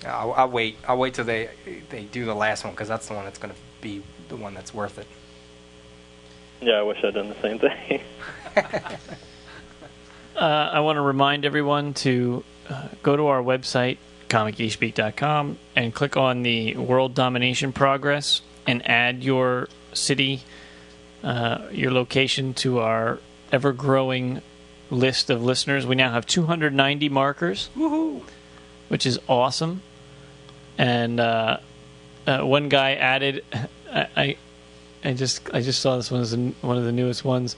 I'll wait. I'll wait till they do the last one, because that's the one that's going to be the one that's worth it. Yeah, I wish I'd done the same thing. I want to remind everyone to go to our website, comicgeekspeak.com, and click on the World Domination Progress and add your city, your location to our ever-growing list of listeners. We now have 290 markers, woohoo, which is awesome. And one guy added... I just saw this one as one of the newest ones.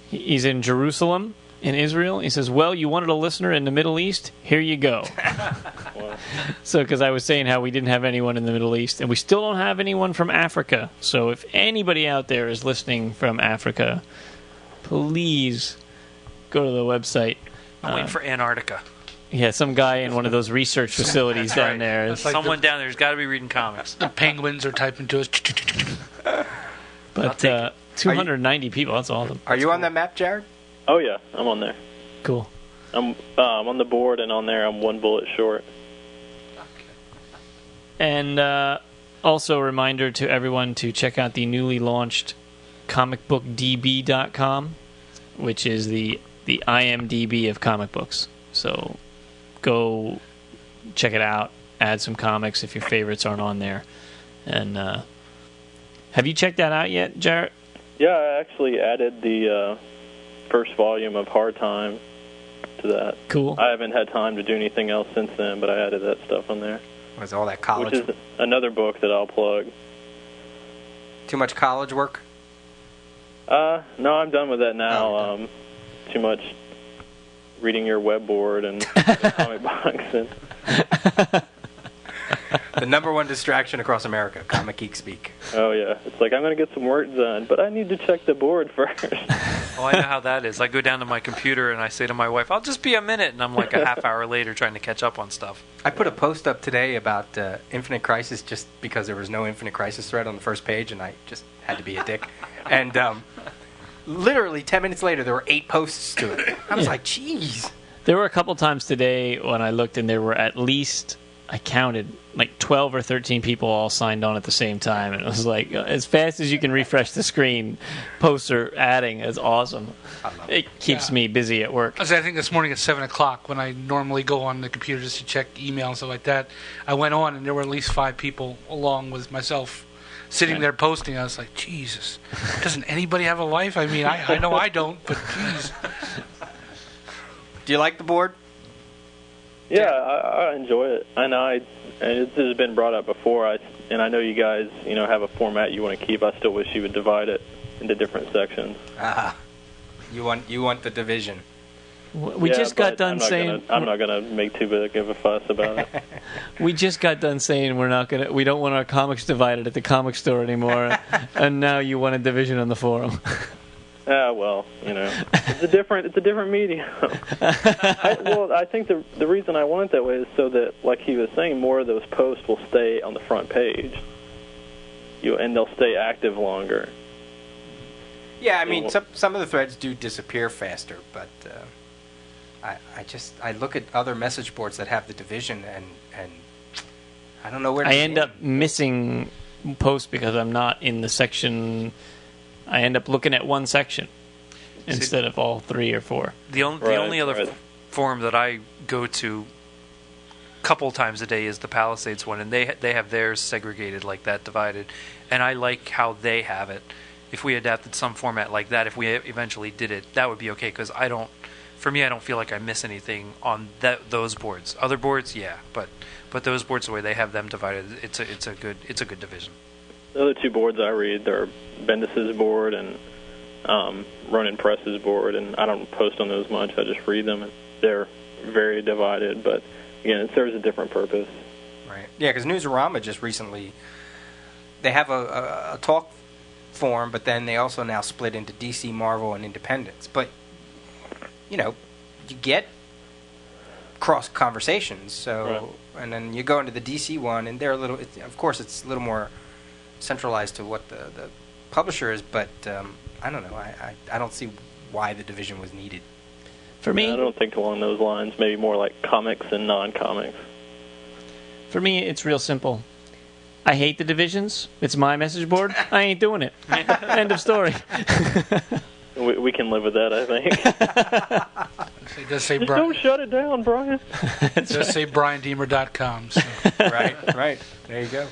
He's in Jerusalem, in Israel. He says, well, you wanted a listener in the Middle East? Here you go. Wow. So, because I was saying how we didn't have anyone in the Middle East, and we still don't have anyone from Africa. So if anybody out there is listening from Africa, please go to the website. I'm waiting for Antarctica. Yeah, some guy in one of those research facilities down there. That's like someone down there's got to be reading comics. The penguins are typing to us. But 290 people, that's awesome. Are you on that map, Jarret? Oh, yeah, I'm on there. Cool. I'm on the board, and on there I'm one bullet short. And also a reminder to everyone to check out the newly launched comicbookdb.com, which is the IMDb of comic books. So go check it out, add some comics if your favorites aren't on there. And have you checked that out yet, Jarret? Yeah, I actually added the first volume of Hard Time to that. Cool. I haven't had time to do anything else since then, but I added that stuff on there. Was all that college? Which is another book that I'll plug. Too much college work? No, I'm done with that now. Oh, too much reading your web board and comic box. And the number one distraction across America, Comic Geek Speak. Oh, yeah. It's like, I'm going to get some work done, but I need to check the board first. Oh, I know how that is. I go down to my computer and I say to my wife, I'll just be a minute, and I'm like a half hour later trying to catch up on stuff. I put a post up today about Infinite Crisis just because there was no Infinite Crisis thread on the first page, and I just had to be a dick. And literally 10 minutes later, there were 8 posts to it. I was like, jeez. There were a couple times today when I looked, and there were at least, I counted, like 12 or 13 people all signed on at the same time. And it was like, as fast as you can refresh the screen, posts are adding. It's awesome. It keeps me busy at work. I think this morning at 7 o'clock, when I normally go on the computer just to check email and stuff like that, I went on, and there were at least 5 people along with myself sitting there posting. I was like, Jesus, doesn't anybody have a life? I mean, I know I don't, but jeez. Do you like the board? Yeah, I enjoy it. I know, and this has been brought up before, and I know you guys, have a format you want to keep. I still wish you would divide it into different sections. You want the division. We just got done saying I'm not gonna make too big of a fuss about it. we just got done saying we don't want our comics divided at the comic store anymore, and now you want a division on the forum. Well, it's a different medium. I think the reason I want it that way is so that, like he was saying, more of those posts will stay on the front page. And they'll stay active longer. Yeah, I mean, some of the threads do disappear faster, but I look at other message boards that have the division, and I don't know where to I end up missing posts because I'm not in the section. I end up looking at one section instead of all 3 or 4. The only other forum that I go to a couple times a day is the Palisades one, and they have theirs segregated like that, divided, and I like how they have it. If we adapted some format like that, if we eventually did it, that would be okay, because I don't feel like I miss anything on those boards. Other boards, yeah, but those boards, the way they have them divided, it's a good division. The other 2 boards I read, they're Bendis's board and Ronin Press's board, and I don't post on those much. I just read them, and they're very divided, but again, it serves a different purpose. Right. Yeah, because Newsarama just recently, they have a talk forum, but then they also now split into DC, Marvel, and Independence. But, you get cross conversations, so, right. And then you go into the DC one, and they're of course, it's a little more centralized to what the publisher is, but I don't know. I don't see why the division was needed. For me, I don't think along those lines. Maybe more like comics and non-comics. For me, it's real simple. I hate the divisions. It's my message board. I ain't doing it. End of story. We can live with that, I think. It does say just don't shut it down, Brian. It does say BrianDeemer.com. So. Right. There you go.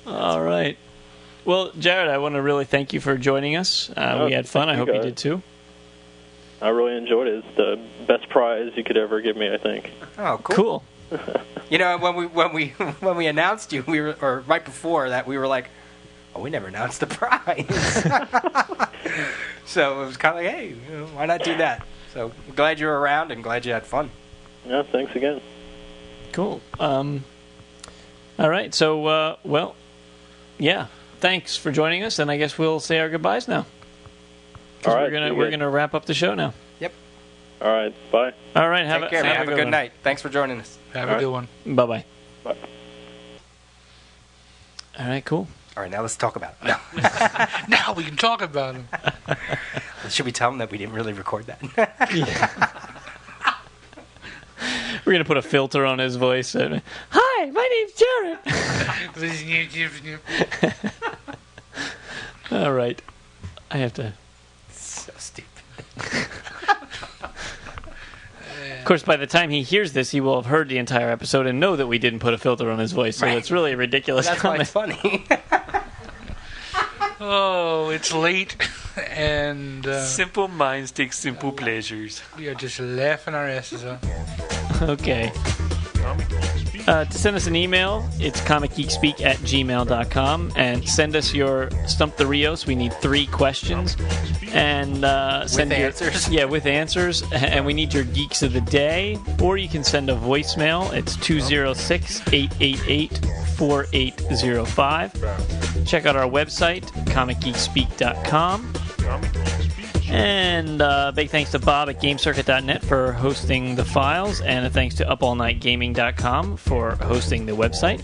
All right. Well, Jarret, I want to really thank you for joining us. We had fun. I hope you did too. I really enjoyed it. It's the best prize you could ever give me, I think. Oh, cool. When we announced you, or right before that, we were like, "Oh, we never announced the prize." So it was kind of like, "Hey, why not do that?" So glad you were around and glad you had fun. Yeah, thanks again. Cool. All right. So, thanks for joining us, and I guess we'll say our goodbyes now. All right, we're gonna wrap up the show now. Yep. All right. Bye. All right. Take care. Have a good night. Thanks for joining us. Have a good one. Bye-bye. Bye. All right. Cool. All right. Now let's talk about it. No. Now we can talk about him. Should we tell them that we didn't really record that? Yeah. We're going to put a filter on his voice. Hi, my name's Jarret. All right. I have to... So stupid. Of course, by the time he hears this, he will have heard the entire episode and know that we didn't put a filter on his voice, so it's really a ridiculous comment. That's why it's funny. Oh, it's late, and... simple minds take simple pleasures. We are just laughing our asses off. Okay. To send us an email, it's comicgeekspeak@gmail.com, and send us your Stump the Rios. We need 3 questions. And send with answers? Yeah, with answers. And we need your Geeks of the Day. Or you can send a voicemail. It's 206-888-4805. Check out our website, comicgeekspeak.com. And big thanks to Bob at GameCircuit.net for hosting the files, and a thanks to UpAllNightGaming.com for hosting the website.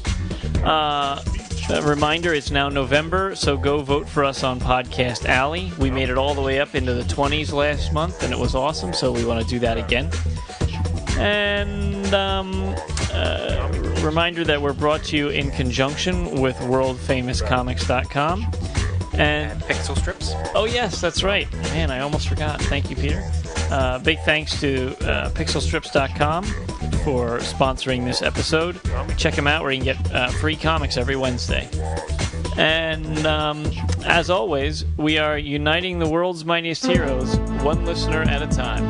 A reminder, it's now November, so go vote for us on Podcast Alley. We made it all the way up into the 20s last month, and it was awesome, so we want to do that again. And reminder that we're brought to you in conjunction with WorldFamousComics.com. And Pixel Strips. Oh, yes, that's right. Man, I almost forgot. Thank you, Peter. Big thanks to pixelstrips.com for sponsoring this episode. Check them out where you can get free comics every Wednesday. And as always, we are uniting the world's mightiest heroes, one listener at a time.